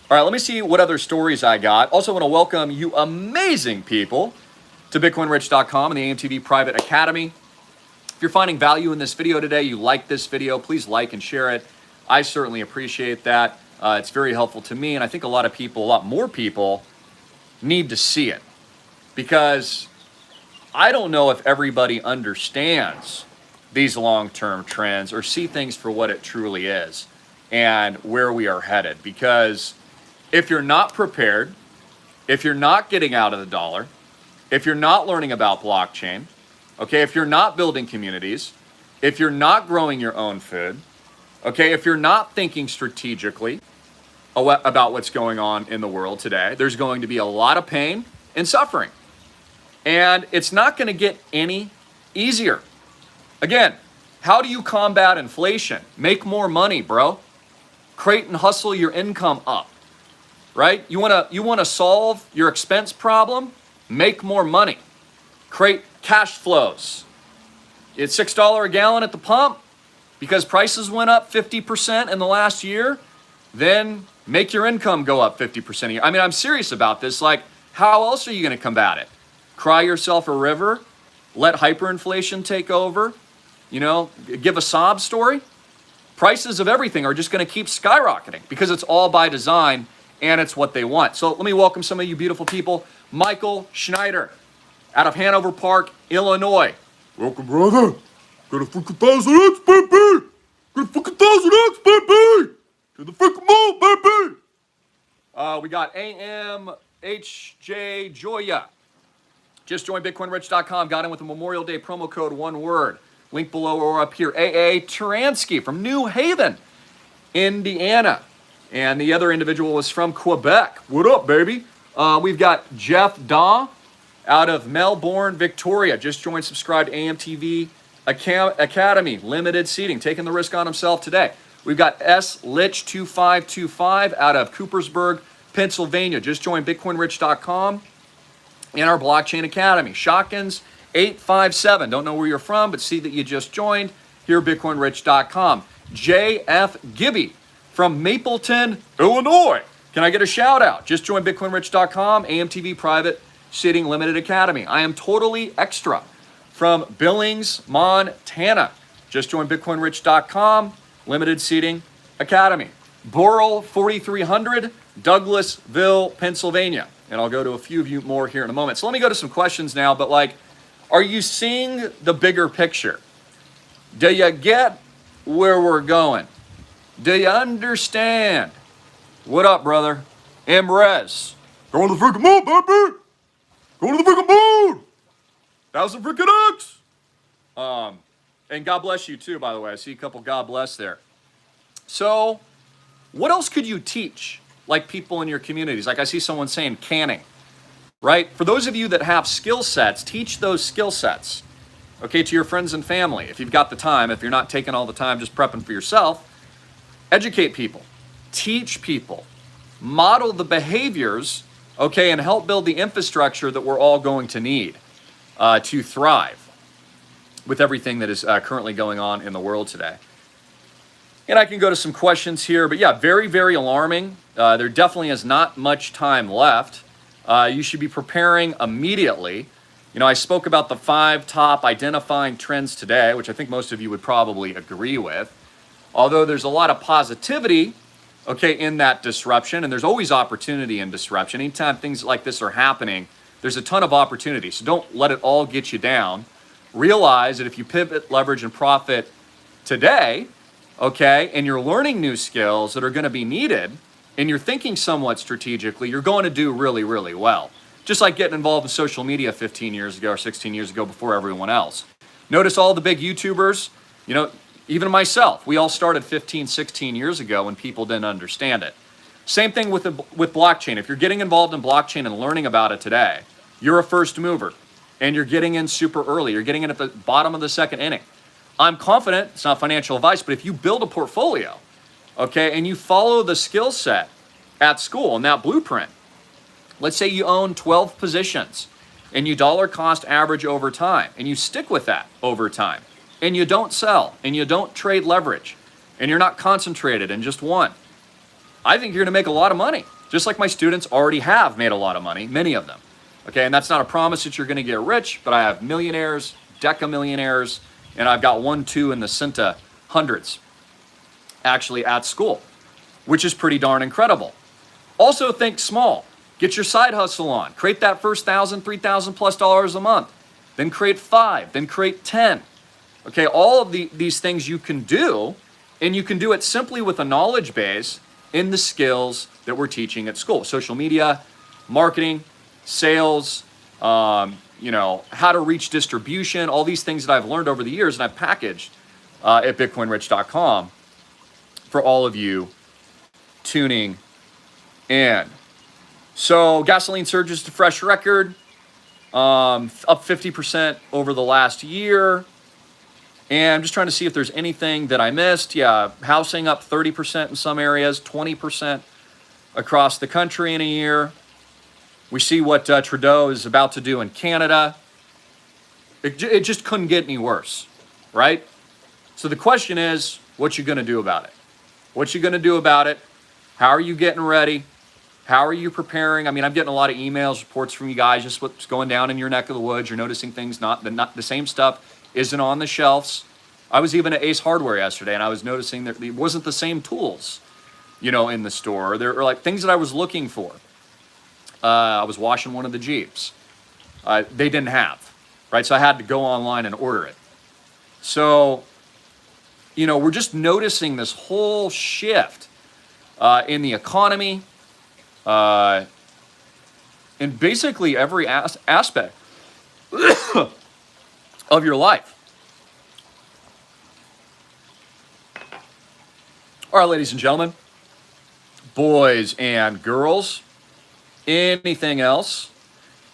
All right, let me see what other stories I got. Also want to welcome you amazing people to BitcoinRich.com and the AMTV Private Academy. If you're finding value in this video today, you like this video, please like and share it. I certainly appreciate that. It's very helpful to me, and I think a lot more people need to see it, because I don't know if everybody understands these long-term trends or see things for what it truly is and where we are headed. Because if you're not prepared, if you're not getting out of the dollar, if you're not learning about blockchain, okay, if you're not building communities, if you're not growing your own food, okay, if you're not thinking strategically about what's going on in the world today, there's going to be a lot of pain and suffering. And it's not going to get any easier. Again, how do you combat inflation? Make more money, bro. Create and hustle your income up, right? You want to solve your expense problem? Make more money. Create cash flows. It's $6 a gallon at the pump because prices went up 50% in the last year. Then make your income go up 50% a year. I mean, I'm serious about this. Like, how else are you going to combat it? Cry yourself a river? Let hyperinflation take over? You know, give a sob story? Prices of everything are just going to keep skyrocketing because it's all by design and it's what they want. So let me welcome some of you beautiful people. Michael Schneider out of Hanover Park, Illinois. Welcome, brother. Got a freaking 1,000X, baby. Got a freaking 1,000X, baby. To the freaking moon, baby. We got AMHJ Joya. Just joined BitcoinRich.com. Got in with the Memorial Day promo code, one word. Link below or up here. AA Turansky from New Haven, Indiana. And the other individual was from Quebec. What up, baby? We've got Jeff Daw out of Melbourne, Victoria. Just joined, subscribed to AMTV Academy. Limited seating. Taking the risk on himself today. We've got S. Lich 2525 out of Coopersburg, Pennsylvania. Just joined BitcoinRich.com and our Blockchain Academy. Shotguns 857. Don't know where you're from, but see that you just joined here at BitcoinRich.com. J.F. Gibby from Mapleton, Illinois. Can I get a shout out? Just joined BitcoinRich.com, AMTV Private Sitting Limited Academy. I am totally extra from Billings, Montana. Just joined BitcoinRich.com, Limited Seating Academy. Boral 4300, Douglasville, Pennsylvania. And I'll go to a few of you more here in a moment. So let me go to some questions now, but like, are you seeing the bigger picture? Do you get where we're going? Do you understand? What up, brother? Mrez. Going to the freaking moon, baby. Going to the freaking moon. 1,000 freaking X. And God bless you too, by the way. I see a couple God bless there. So, what else could you teach, like people in your communities? Like I see someone saying canning, right? For those of you that have skill sets, teach those skill sets, okay, to your friends and family. If you've got the time, if you're not taking all the time just prepping for yourself, educate people, teach people, model the behaviors, okay, and help build the infrastructure that we're all going to need to thrive with everything that is currently going on in the world today. And I can go to some questions here, but yeah, very, very alarming. There definitely is not much time left. You should be preparing immediately. You know, I spoke about the 5 top identifying trends today, which I think most of you would probably agree with. although there's a lot of positivity, okay, in that disruption, and there's always opportunity in disruption. Anytime things like this are happening, there's a ton of opportunity. So don't let it all get you down. Realize that if you pivot, leverage, and profit today, okay, and you're learning new skills that are going to be needed, and you're thinking somewhat strategically, you're going to do really, really well. Just like getting involved in social media 15 years ago or 16 years ago before everyone else. Notice all the big YouTubers, you know, even myself, we all started 15, 16 years ago when people didn't understand it. Same thing with blockchain. If you're getting involved in blockchain and learning about it today, you're a first mover and you're getting in super early. You're getting in at the bottom of the second inning. I'm confident, it's not financial advice, but if you build a portfolio, okay, and you follow the skill set at school and that blueprint, let's say you own 12 positions and you dollar cost average over time and you stick with that over time and you don't sell and you don't trade leverage and you're not concentrated in just one, I think you're going to make a lot of money. Just like my students already have made a lot of money, many of them. Okay, and that's not a promise that you're going to get rich, but I have millionaires, deca-millionaires, and I've got 1, 2 in the centa hundreds actually at school, which is pretty darn incredible. Also think small. Get your side hustle on. Create that first $1,000, $3,000 plus a month. Then create 5, then create 10. Okay, all of these things you can do, and you can do it simply with a knowledge base in the skills that we're teaching at school. Social media, marketing, sales, you know, how to reach distribution, all these things that I've learned over the years and I've packaged at bitcoinrich.com for all of you tuning in. So gasoline surges to fresh record, up 50% over the last year. And I'm just trying to see if there's anything that I missed. Yeah, housing up 30% in some areas, 20% across the country in a year. We see what Trudeau is about to do in Canada. It just couldn't get any worse, right? So the question is, what you going to do about it? What you going to do about it? How are you getting ready? How are you preparing? I mean, I'm getting a lot of emails, reports from you guys, just what's going down in your neck of the woods. You're noticing things, not the same stuff isn't on the shelves. I was even at Ace Hardware yesterday, and I was noticing that it wasn't the same tools, you know, in the store. There were like things that I was looking for. I was washing one of the Jeeps. They didn't have, right? So I had to go online and order it. So, you know, we're just noticing this whole shift in the economy, in basically every aspect of your life. All right, ladies and gentlemen, boys and girls, anything else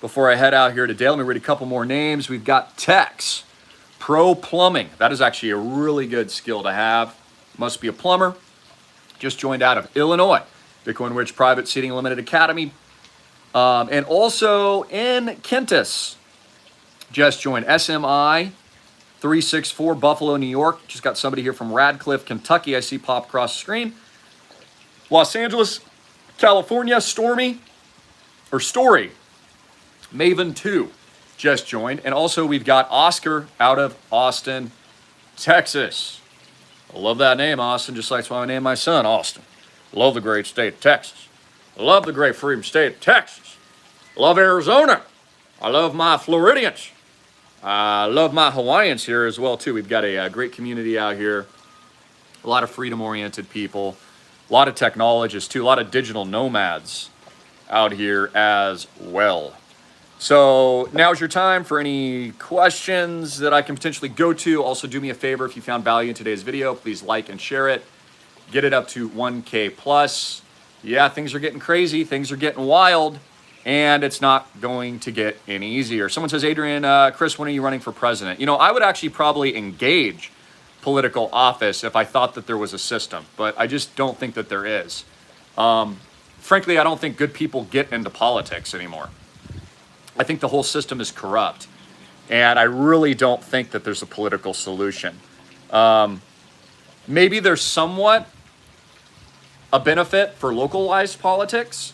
before I head out here today? Let me read a couple more names. We've got Tex Pro Plumbing. That is actually a really good skill to have. Must be a plumber. Just joined out of Illinois. Bitcoin Rich Private Seating Limited Academy. And also in Kentis, just joined SMI 364 Buffalo, New York. Just got somebody here from Radcliffe, Kentucky. I see pop across the screen. Los Angeles, California, Story, Maven 2 just joined. And also we've got Oscar out of Austin, Texas. I love that name, Austin, just like why I named my son Austin. Love the great state of Texas. I love the great freedom state of Texas. I love Arizona. I love my Floridians. I love my Hawaiians here as well, too. We've got a great community out here. A lot of freedom-oriented people. A lot of technologists, too. A lot of digital nomads out here as well. So now's your time for any questions that I can potentially go to. Also, do me a favor. If you found value in today's video, please like and share it. Get it up to 1K plus. Yeah, things are getting crazy. Things are getting wild. And it's not going to get any easier. Someone says, Adrian, Chris, when are you running for president? You know, I would actually probably engage political office if I thought that there was a system. But I just don't think that there is. Frankly, I don't think good people get into politics anymore. I think the whole system is corrupt. And I really don't think that there's a political solution. Maybe there's somewhat a benefit for localized politics,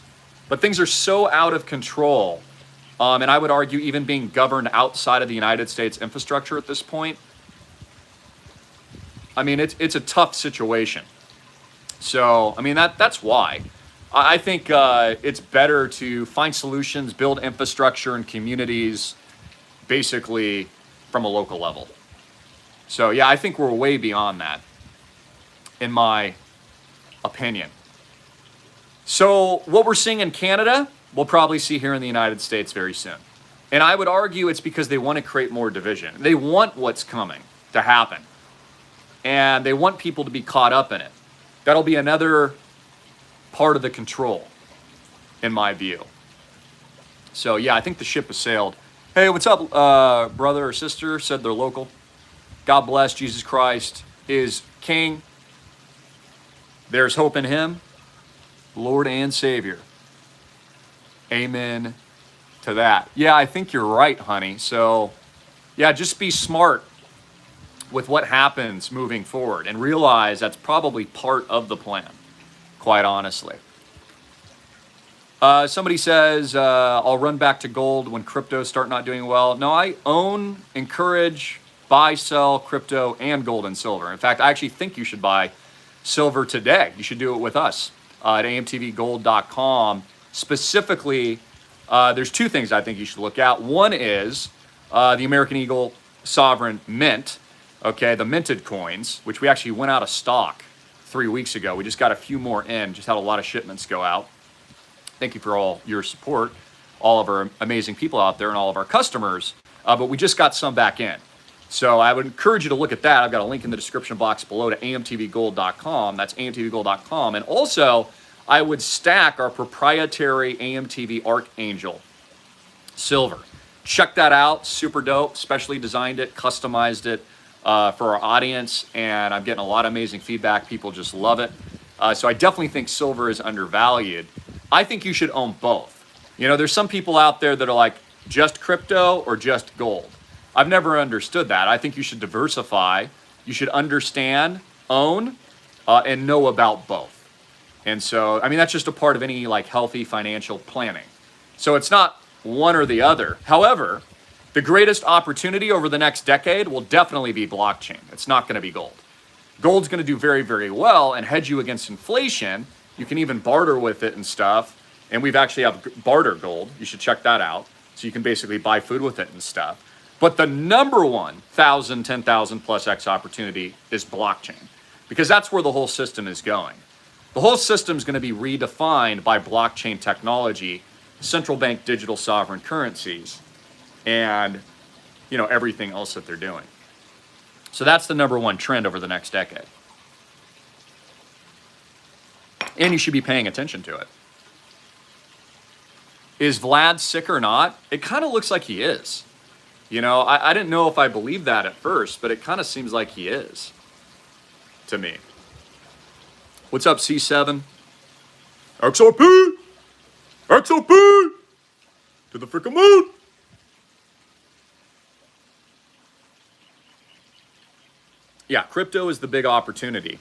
but things are so out of control. And I would argue even being governed outside of the United States infrastructure at this point, I mean, it's a tough situation. So, I mean, that's why. I think it's better to find solutions, build infrastructure and communities, basically from a local level. So, yeah, I think we're way beyond that, in my opinion. So, what we're seeing in Canada, we'll probably see here in the United States very soon. And I would argue it's because they want to create more division. They want what's coming to happen. And they want people to be caught up in it. That'll be another part of the control, in my view. So, yeah, I think the ship has sailed. Hey, what's up, brother or sister? Said they're local. God bless. Jesus Christ is King. There's hope in him, Lord and Savior. Amen to that. Yeah, I think you're right, honey. So, yeah, just be smart with what happens moving forward and realize that's probably part of the plan, quite honestly. Somebody says, I'll run back to gold when cryptos start not doing well. No, I own, encourage, buy, sell crypto and gold and silver. In fact, I actually think you should buy silver today. You should do it with us at amtvgold.com. Specifically, there's two things I think you should look at. One is the American Eagle Sovereign Mint, okay, the minted coins, which we actually went out of stock 3 weeks ago. We just got a few more in, just had a lot of shipments go out. Thank you for all your support, all of our amazing people out there and all of our customers, but we just got some back in. So I would encourage you to look at that. I've got a link in the description box below to amtvgold.com. That's amtvgold.com. And also, I would stack our proprietary AMTV ARCHANGEL silver. Check that out. Super dope. Specially designed it, customized it for our audience, and I'm getting a lot of amazing feedback. People just love it. So I definitely think silver is undervalued. I think you should own both. You know, there's some people out there that are like, just crypto or just gold. I've never understood that. I think you should diversify. You should understand, own, and know about both. And so, I mean, that's just a part of any like healthy financial planning. So it's not one or the other. However, the greatest opportunity over the next decade will definitely be blockchain. It's not going to be gold. Gold's going to do very, very well and hedge you against inflation. You can even barter with it and stuff. And we've actually have barter gold. You should check that out. So you can basically buy food with it and stuff. But the number one 1,000, 10,000 plus X opportunity is blockchain, because that's where the whole system is going. The whole system is going to be redefined by blockchain technology, central bank digital sovereign currencies, and everything else that they're doing. So that's the number one trend over the next decade. And you should be paying attention to it. Is Vlad sick or not? It kind of looks like he is. I didn't know if I believed that at first, but it kind of seems like he is to me. What's up, C7? XRP! XRP! To the freaking moon! Yeah, crypto is the big opportunity.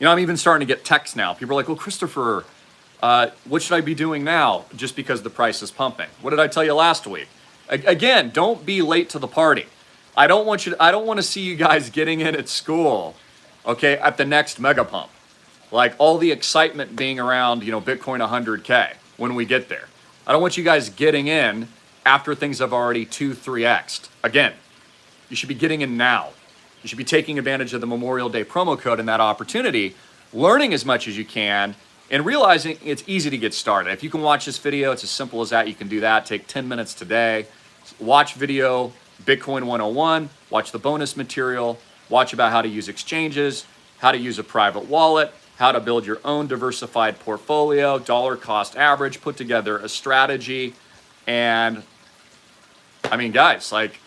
I'm even starting to get texts now. People are like, well, Christopher, what should I be doing now just because the price is pumping? What did I tell you last week? Again, don't be late to the party. I don't want to see you guys getting in at school, okay, at the next mega pump. Like all the excitement being around, Bitcoin 100K when we get there. I don't want you guys getting in after things have already 2-3x'd. Again, you should be getting in now. You should be taking advantage of the Memorial Day promo code and that opportunity, learning as much as you can, and realizing it's easy to get started. If you can watch this video, it's as simple as that. You can do that. Take 10 minutes today. Watch video Bitcoin 101. Watch the bonus material. Watch about how to use exchanges, how to use a private wallet, how to build your own diversified portfolio, dollar cost average, put together a strategy. And I mean, guys, like,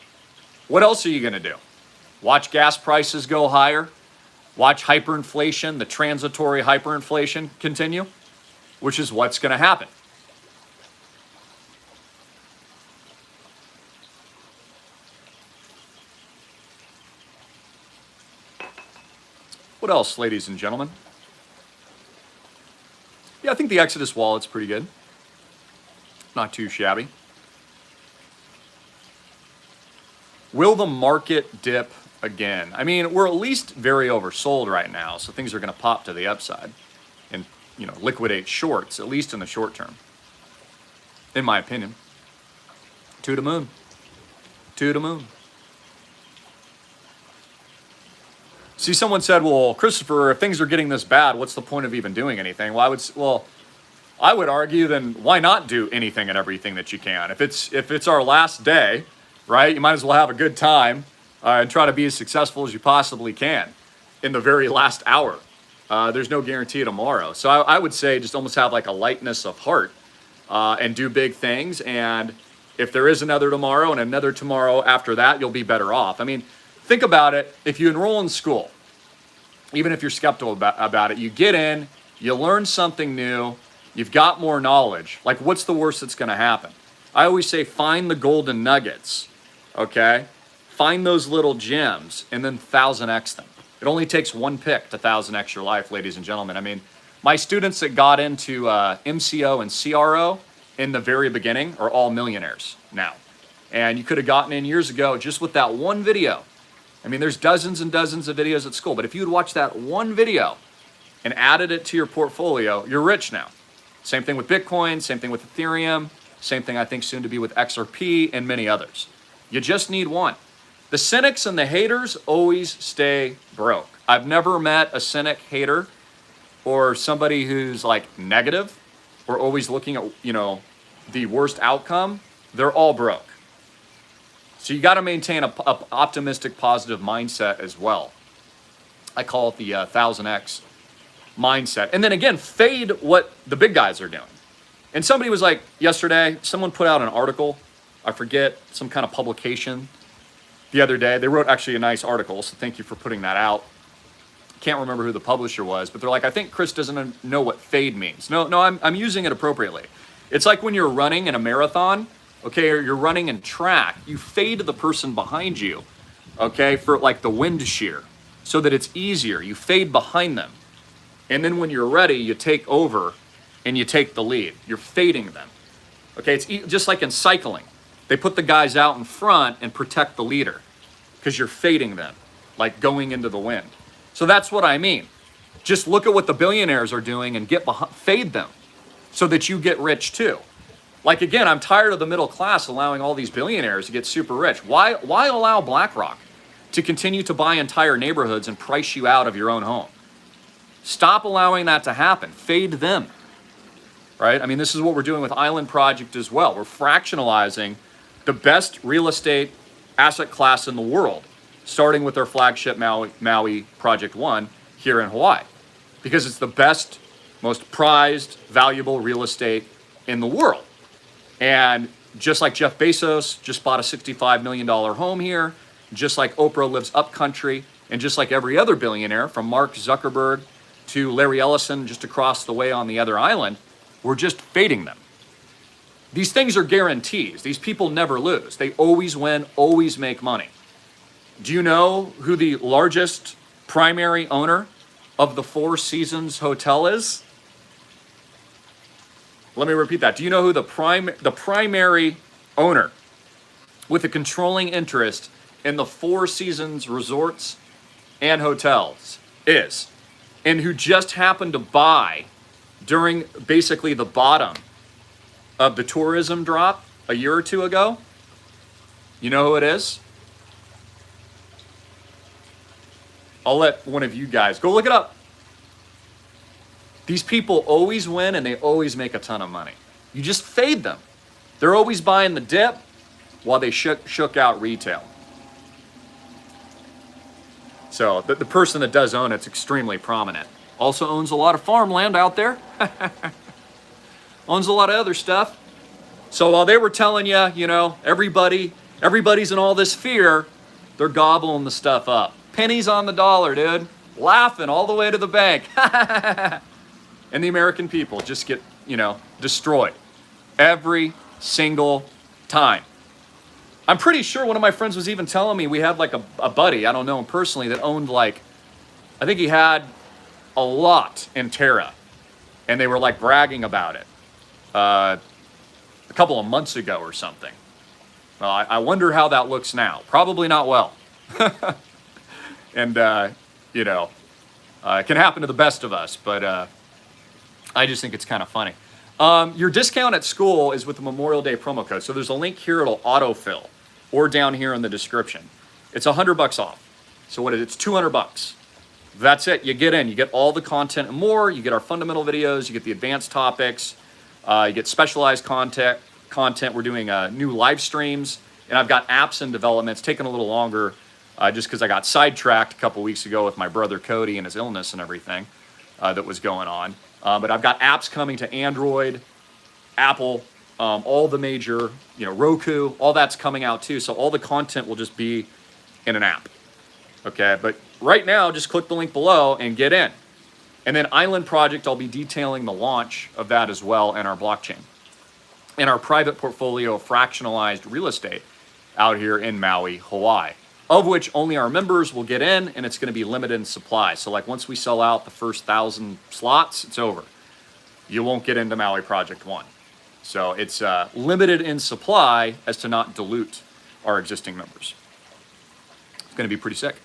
what else are you going to do? Watch gas prices go higher? Watch hyperinflation, the transitory hyperinflation continue, which is what's going to happen. What else, ladies and gentlemen? Yeah, I think the Exodus wallet's pretty good. Not too shabby. Will the market dip again. I mean, we're at least very oversold right now, so things are going to pop to the upside and, you know, liquidate shorts, at least in the short term, in my opinion. To the moon. To the moon. See, someone said, well, Christopher, if things are getting this bad, what's the point of even doing anything? Well, I would argue, then why not do anything and everything that you can? If it's our last day, right, you might as well have a good time and try to be as successful as you possibly can in the very last hour. There's no guarantee of tomorrow. So I would say just almost have like a lightness of heart and do big things. And if there is another tomorrow and another tomorrow after that, you'll be better off. I mean, think about it. If you enroll in school, even if you're skeptical about it, you get in, you learn something new, you've got more knowledge. Like, what's the worst that's going to happen? I always say find the golden nuggets, okay? Find those little gems and then 1000x them. It only takes one pick to 1000x your life, ladies and gentlemen. I mean, my students that got into MCO and CRO in the very beginning are all millionaires now. And you could have gotten in years ago just with that one video. I mean, there's dozens and dozens of videos at school, but if you would watch that one video and added it to your portfolio, you're rich now. Same thing with Bitcoin, same thing with Ethereum, same thing I think soon to be with XRP and many others. You just need one. The cynics and the haters always stay broke. I've never met a cynic hater or somebody who's like negative or always looking at, you know, the worst outcome. They're all broke. So you got to maintain a optimistic, positive mindset as well. I call it the 1000x mindset. And then again, fade what the big guys are doing. And somebody was like, yesterday, someone put out an article, I forget, some kind of publication the other day. They wrote actually a nice article, so thank you for putting that out. Can't remember who the publisher was, but they're like, I think Chris doesn't know what fade means. No, I'm using it appropriately. It's like when you're running in a marathon, okay, or you're running in track, you fade the person behind you, okay, for like the wind shear, so that it's easier. You fade behind them. And then when you're ready, you take over and you take the lead. You're fading them. Okay, it's just like in cycling. They put the guys out in front and protect the leader because you're fading them, like going into the wind. So that's what I mean. Just look at what the billionaires are doing and get behind, fade them so that you get rich too. Like, again, I'm tired of the middle class allowing all these billionaires to get super rich. Why allow BlackRock to continue to buy entire neighborhoods and price you out of your own home? Stop allowing that to happen. Fade them, right? I mean, this is what we're doing with Island Project as well. We're fractionalizing the best real estate asset class in the world, starting with our flagship Maui Project 1 here in Hawaii, because it's the best, most prized, valuable real estate in the world. And just like Jeff Bezos just bought a $65 million home here, just like Oprah lives up country, and just like every other billionaire, from Mark Zuckerberg to Larry Ellison just across the way on the other island, we're just fading them. These things are guarantees. These people never lose. They always win, always make money. Do you know who the largest primary owner of the Four Seasons Hotel is? Let me repeat that. Do you know who the primary owner with a controlling interest in the Four Seasons resorts and hotels is? And who just happened to buy during basically the bottom of the tourism drop a year or two ago? You know who it is? I'll let one of you guys go look it up. These people always win and they always make a ton of money. You just fade them. They're always buying the dip while they shook out retail. So the person that does own it's extremely prominent. Also owns a lot of farmland out there. Owns a lot of other stuff. So while they were telling you, you know, everybody's in all this fear, they're gobbling the stuff up. Pennies on the dollar, dude. Laughing all the way to the bank. And the American people just get, you know, destroyed every single time. I'm pretty sure one of my friends was even telling me we had like a buddy, I don't know him personally, that owned like, I think he had a lot in Terra. And they were like bragging about it a couple of months ago or something. Well, I wonder how that looks now. Probably not well. And, you know, it can happen to the best of us, but I just think it's kind of funny. Your discount at school is with the Memorial Day promo code. So there's a link here, it'll autofill, or down here in the description. It's $100 off. So what is it? It's $200. That's it. You get in, you get all the content and more. You get our fundamental videos, you get the advanced topics, you get specialized content. We're doing new live streams, and I've got apps in development. It's taken a little longer just because I got sidetracked a couple weeks ago with my brother Cody and his illness and everything that was going on. But I've got apps coming to Android, Apple, all the major, Roku, all that's coming out too. So all the content will just be in an app. Okay, but right now, just click the link below and get in. And then Island Project, I'll be detailing the launch of that as well in our blockchain. And our private portfolio of fractionalized real estate out here in Maui, Hawaii, of which only our members will get in, and it's going to be limited in supply. So like once we sell out the first 1,000 slots, it's over. You won't get into Maui Project 1. So it's limited in supply as to not dilute our existing members. It's going to be pretty sick.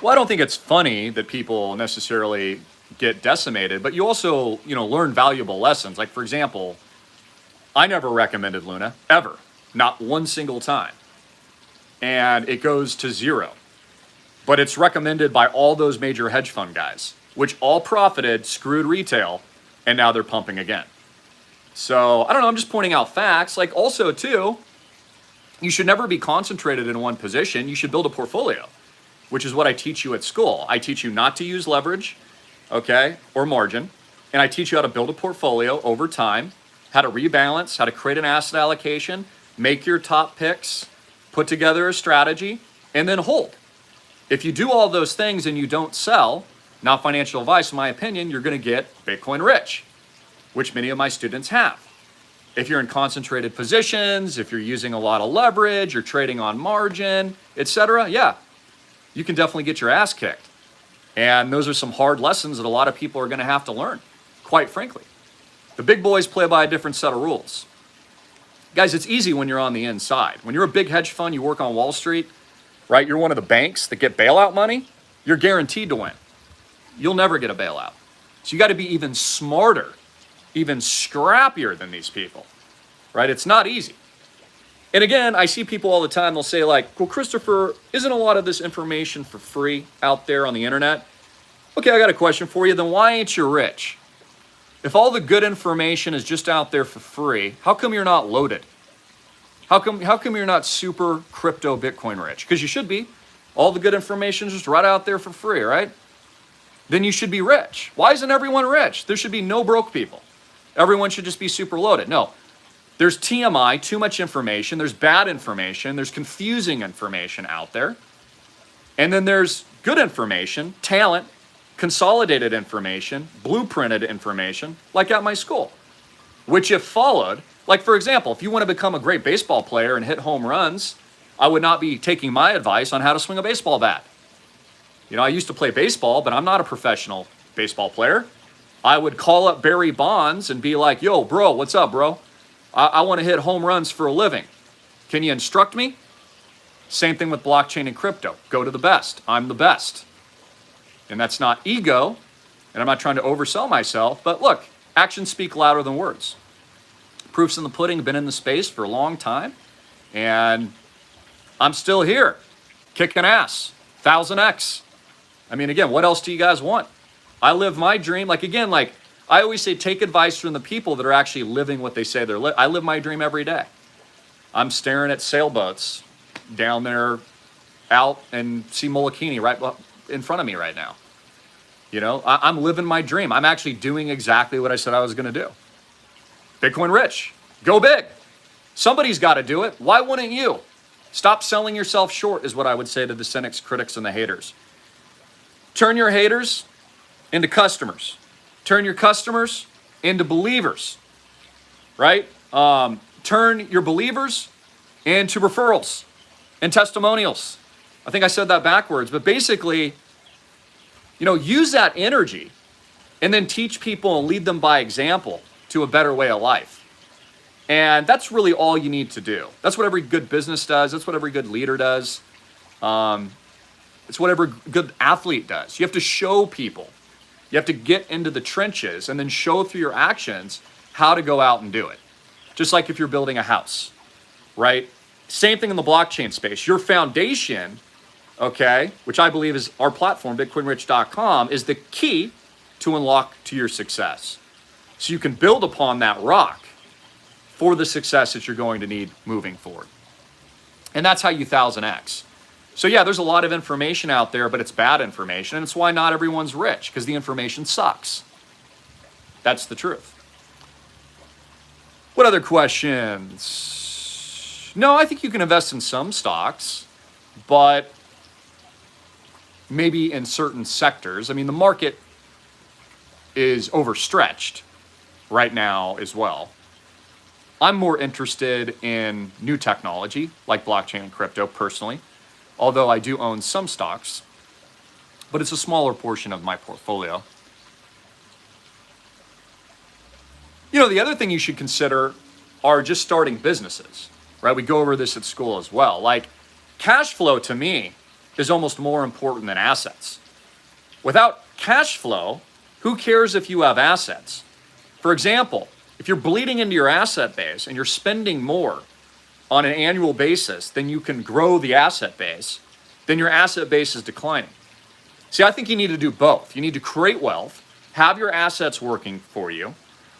Well, I don't think it's funny that people necessarily get decimated, but you also, learn valuable lessons. Like, for example, I never recommended Luna, ever. Not one single time. And it goes to zero. But it's recommended by all those major hedge fund guys, which all profited, screwed retail, and now they're pumping again. So, I don't know, I'm just pointing out facts. Like, also, too, you should never be concentrated in one position. You should build a portfolio, which is what I teach you at school. I teach you not to use leverage, okay, or margin, and I teach you how to build a portfolio over time, how to rebalance, how to create an asset allocation, make your top picks, put together a strategy, and then hold. If you do all those things and you don't sell, not financial advice, in my opinion, you're going to get Bitcoin rich, which many of my students have. If you're in concentrated positions, if you're using a lot of leverage, you're trading on margin, etc., yeah, you can definitely get your ass kicked. And those are some hard lessons that a lot of people are going to have to learn, quite frankly. The big boys play by a different set of rules. Guys, it's easy when you're on the inside. When you're a big hedge fund, you work on Wall Street, right? You're one of the banks that get bailout money. You're guaranteed to win. You'll never get a bailout. So you got to be even smarter, even scrappier than these people, right? It's not easy. And again, I see people all the time, they'll say like, well, Christopher, isn't a lot of this information for free out there on the internet? Okay, I got a question for you. Then why ain't you rich? If all the good information is just out there for free, how come you're not loaded? How come you're not super crypto Bitcoin rich? Because you should be. All the good information is just right out there for free, right? Then you should be rich. Why isn't everyone rich? There should be no broke people. Everyone should just be super loaded. No. There's TMI, too much information. There's bad information. There's confusing information out there. And then there's good information, talent, consolidated information, blueprinted information, like at my school, which if followed, like for example, if you want to become a great baseball player and hit home runs, I would not be taking my advice on how to swing a baseball bat. I used to play baseball, but I'm not a professional baseball player. I would call up Barry Bonds and be like, yo, bro, what's up, bro? I want to hit home runs for a living. Can you instruct me? Same thing with blockchain and crypto. Go to the best. I'm the best. And that's not ego, and I'm not trying to oversell myself, but look, actions speak louder than words. Proof's in the pudding. Been in the space for a long time, and I'm still here, kicking ass, 1000x. I mean, again, what else do you guys want? I live my dream. I always say, take advice from the people that are actually living what they say they're I live my dream every day. I'm staring at sailboats down there out and see Molokini right in front of me right now. I'm living my dream. I'm actually doing exactly what I said I was going to do. Bitcoin rich. Go big. Somebody's got to do it. Why wouldn't you? Stop selling yourself short is what I would say to the cynics, critics, and the haters. Turn your haters into customers. Turn your customers into believers, right? Turn your believers into referrals and testimonials. I think I said that backwards, but basically, use that energy and then teach people and lead them by example to a better way of life. And that's really all you need to do. That's what every good business does. That's what every good leader does. It's what every good athlete does. You have to show people. You have to get into the trenches and then show through your actions how to go out and do it. Just like if you're building a house, right? Same thing in the blockchain space. Your foundation, okay, which I believe is our platform, bitcoinrich.com, is the key to unlock to your success. So you can build upon that rock for the success that you're going to need moving forward. And that's how you 1000x. So yeah, there's a lot of information out there, but it's bad information. And it's why not everyone's rich, because the information sucks. That's the truth. What other questions? No, I think you can invest in some stocks, but maybe in certain sectors. I mean, the market is overstretched right now as well. I'm more interested in new technology like blockchain and crypto personally, although I do own some stocks, but it's a smaller portion of my portfolio. You know, the other thing you should consider are just starting businesses, right? We go over this at school as well. Like, cash flow to me is almost more important than assets. Without cash flow, who cares if you have assets? For example, if you're bleeding into your asset base and you're spending more on an annual basis than you can grow the asset base, then your asset base is declining. See, I think you need to do both. You need to create wealth, have your assets working for you.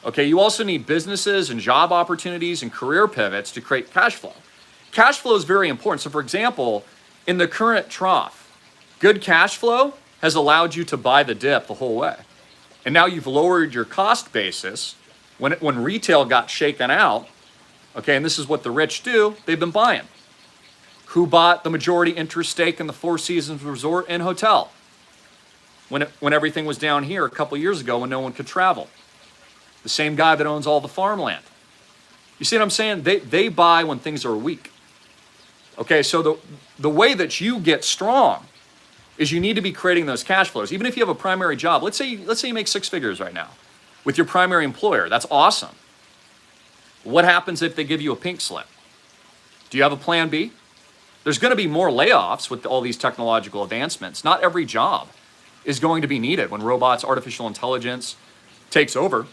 Okay, you also need businesses and job opportunities and career pivots to create cash flow. Cash flow is very important. So for example, in the current trough, good cash flow has allowed you to buy the dip the whole way. And now you've lowered your cost basis. When retail got shaken out, okay, and this is what the rich do, they've been buying. Who bought the majority interest stake in the Four Seasons Resort and Hotel? When everything was down here a couple years ago when no one could travel. The same guy that owns all the farmland. You see what I'm saying? They buy when things are weak. Okay, so the way that you get strong is you need to be creating those cash flows. Even if you have a primary job, let's say you make 6 figures right now with your primary employer. That's awesome. What happens if they give you a pink slip? Do you have a plan B? There's going to be more layoffs with all these technological advancements. Not every job is going to be needed when robots, artificial intelligence takes over.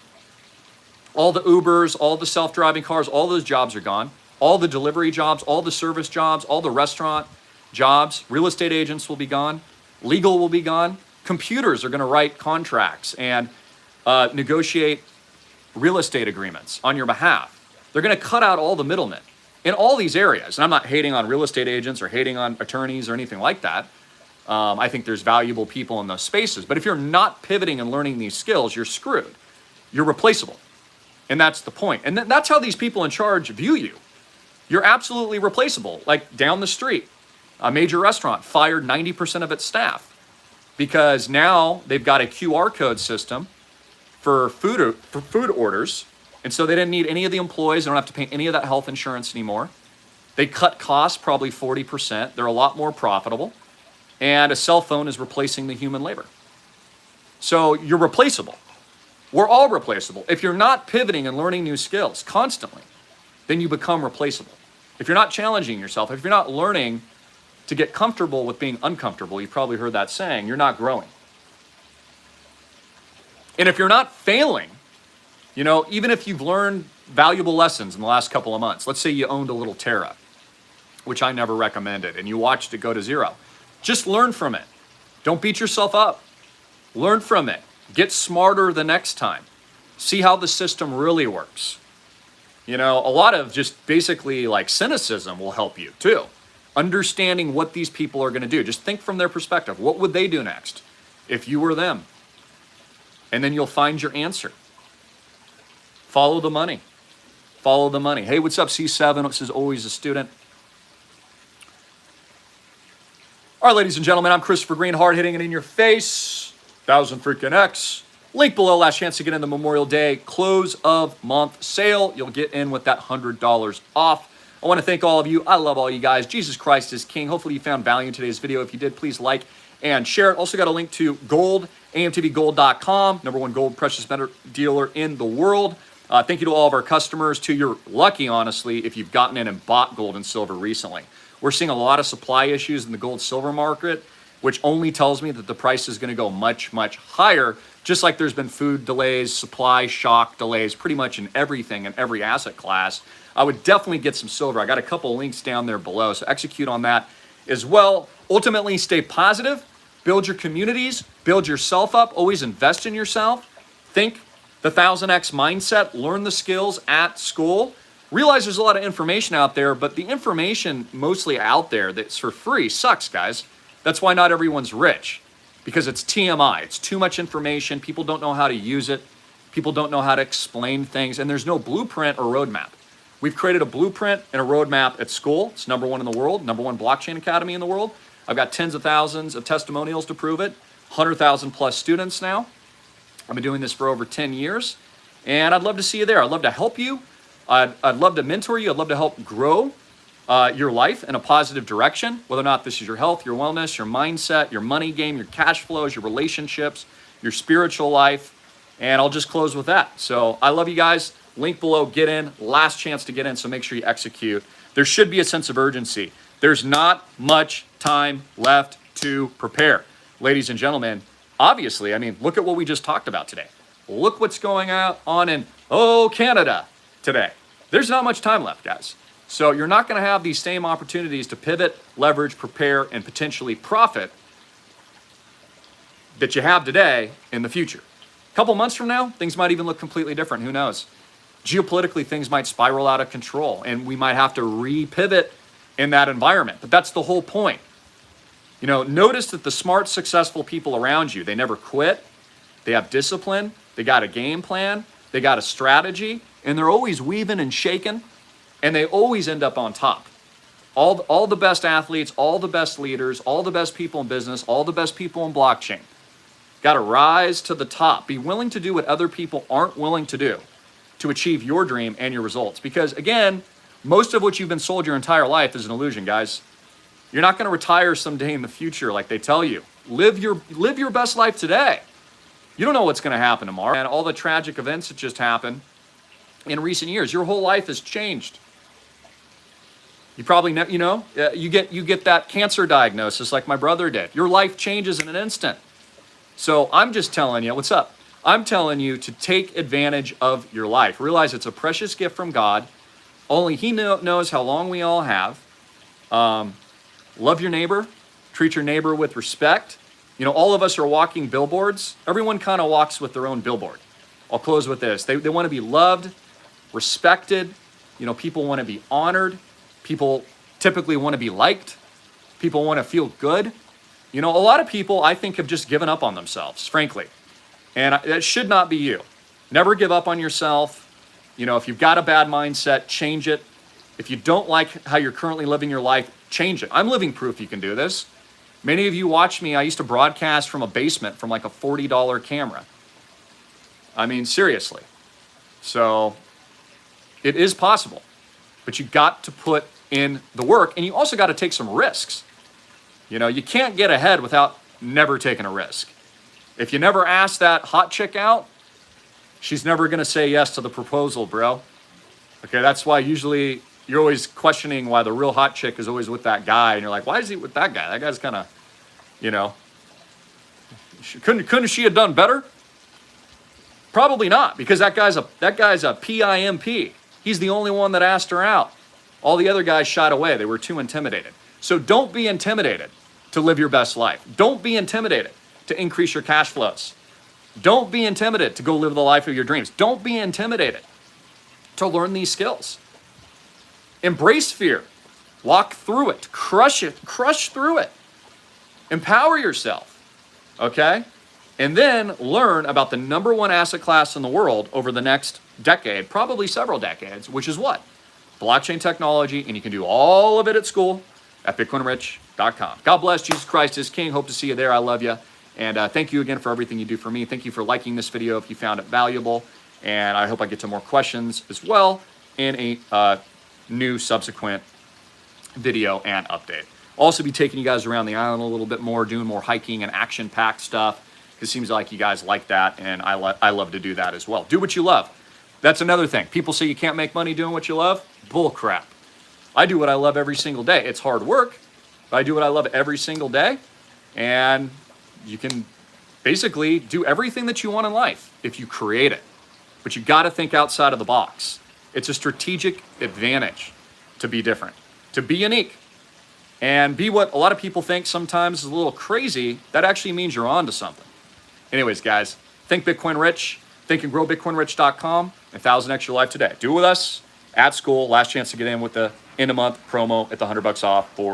All the Ubers, all the self-driving cars, all those jobs are gone. All the delivery jobs, all the service jobs, all the restaurant jobs, real estate agents will be gone. Legal will be gone. Computers are going to write contracts and negotiate real estate agreements on your behalf. They're going to cut out all the middlemen in all these areas. And I'm not hating on real estate agents or hating on attorneys or anything like that. I think there's valuable people in those spaces. But if you're not pivoting and learning these skills, you're screwed. You're replaceable. And that's the point. And that's how these people in charge view you. You're absolutely replaceable. Like down the street, a major restaurant fired 90% of its staff because now they've got a QR code system for food orders. And so they didn't need any of the employees. They don't have to pay any of that health insurance anymore. They cut costs probably 40%. They're a lot more profitable. And a cell phone is replacing the human labor. So you're replaceable. We're all replaceable. If you're not pivoting and learning new skills constantly, then you become replaceable. If you're not challenging yourself, if you're not learning to get comfortable with being uncomfortable, you've probably heard that saying, you're not growing. And if you're not failing, you know, even if you've learned valuable lessons in the last couple of months, let's say you owned a little Terra, which I never recommended, and you watched it go to zero. Just learn from it. Don't beat yourself up. Learn from it. Get smarter the next time. See how the system really works. You know, a lot of just basically like cynicism will help you too. Understanding what these people are going to do. Just think from their perspective. What would they do next if you were them? And then you'll find your answer. Follow the money. Follow the money. Hey, what's up, C7? This is always a student. All right, ladies and gentlemen, I'm Christopher Greene, hard hitting it in your face. 1000 freaking X. Link below, last chance to get in the Memorial Day close of month sale. You'll get in with that $100 off. I want to thank all of you. I love all you guys. Jesus Christ is King. Hopefully you found value in today's video. If you did, please like and share it. Also got a link to gold, amtvgold.com, #1 gold precious metal dealer in the world. Thank you to all of our customers, too. You're lucky, honestly, if you've gotten in and bought gold and silver recently. We're seeing a lot of supply issues in the gold silver market, which only tells me that the price is going to go much, much higher, just like there's been food delays, supply shock delays, pretty much in everything, in every asset class. I would definitely get some silver. I got a couple links down there below, so execute on that as well. Ultimately, stay positive, build your communities, build yourself up, always invest in yourself. Think the 1000X mindset, learn the skills at school. Realize there's a lot of information out there, but the information mostly out there that's for free sucks, guys. That's why not everyone's rich, because it's TMI. It's too much information. People don't know how to use it. People don't know how to explain things, and there's no blueprint or roadmap. We've created a blueprint and a roadmap at school. It's #1 in the world, #1 blockchain academy in the world. I've got tens of thousands of testimonials to prove it, 100,000 plus students now. I've been doing this for over 10 years, and I'd love to see you there. I'd love to help you. I'd love to mentor you. I'd love to help grow your life in a positive direction, whether or not this is your health, your wellness, your mindset, your money game, your cash flows, your relationships, your spiritual life. And I'll just close with that. So I love you guys. Link below, get in. Last chance to get in, so make sure you execute. There should be a sense of urgency. There's not much time left to prepare. Ladies and gentlemen, obviously, I mean, look at what we just talked about today. Look what's going on in, Canada today. There's not much time left, guys. So you're not going to have these same opportunities to pivot, leverage, prepare, and potentially profit that you have today in the future. A couple months from now, things might even look completely different. Who knows? Geopolitically, things might spiral out of control, and we might have to re-pivot in that environment. But that's the whole point. You know, notice that the smart, successful people around you, they never quit. They have discipline. They got a game plan. They got a strategy, and they're always weaving and shaking, and they always end up on top. All the best athletes, all the best leaders, all the best people in business, all the best people in blockchain got to rise to the top. Be willing to do what other people aren't willing to do to achieve your dream and your results. Because again, most of what you've been sold your entire life is an illusion, guys. You're not going to retire someday in the future like they tell you. Live your best life today. You don't know what's going to happen tomorrow. And all the tragic events that just happened in recent years, your whole life has changed. You probably you get that cancer diagnosis like my brother did. Your life changes in an instant. So I'm just telling you, what's up? I'm telling you to take advantage of your life. Realize it's a precious gift from God. Only He knows how long we all have. Love your neighbor. Treat your neighbor with respect. You know, all of us are walking billboards. Everyone kind of walks with their own billboard. I'll close with this. They want to be loved, respected. You know, people want to be honored. People typically want to be liked. People want to feel good. You know, a lot of people, I think, have just given up on themselves, frankly. And that should not be you. Never give up on yourself. You know, if you've got a bad mindset, change it. If you don't like how you're currently living your life, change it. I'm living proof you can do this. Many of you watch me. I used to broadcast from a basement from like a $40 camera. I mean, seriously. So it is possible. But you got to put in the work, and you also got to take some risks. You know, you can't get ahead without never taking a risk. If you never ask that hot chick out, she's never going to say yes to the proposal, bro. Okay, that's why usually you're always questioning why the real hot chick is always with that guy. And you're like, why is he with that guy? That guy's kind of, you know, couldn't she have done better? Probably not, because that guy's a PIMP. He's the only one that asked her out. All the other guys shied away. They were too intimidated. So don't be intimidated to live your best life. Don't be intimidated to increase your cash flows. Don't be intimidated to go live the life of your dreams. Don't be intimidated to learn these skills. Embrace fear. Walk through it. Crush through it. Empower yourself. Okay? And then learn about the #1 asset class in the world over the next decade, probably several decades, which is what? Blockchain technology, and you can do all of it at school at bitcoinrich.com. God bless. Jesus Christ is King. Hope to see you there. I love you. And thank you again for everything you do for me. Thank you for liking this video if you found it valuable. And I hope I get to more questions as well in a new subsequent video and update. I'll also be taking you guys around the island a little bit more, doing more hiking and action-packed stuff. It seems like you guys like that, and I love to do that as well. Do what you love. That's another thing. People say you can't make money doing what you love. Bull crap. I do what I love every single day. It's hard work, but I do what I love every single day. And you can basically do everything that you want in life if you create it. But you got to think outside of the box. It's a strategic advantage to be different, to be unique, and be what a lot of people think sometimes is a little crazy. That actually means you're on to something. Anyways, guys, think Bitcoin rich, thinkandgrowbitcoinrich.com, and 1000x your life today. Do it with us at school. Last chance to get in with the end of month promo at the $100 off for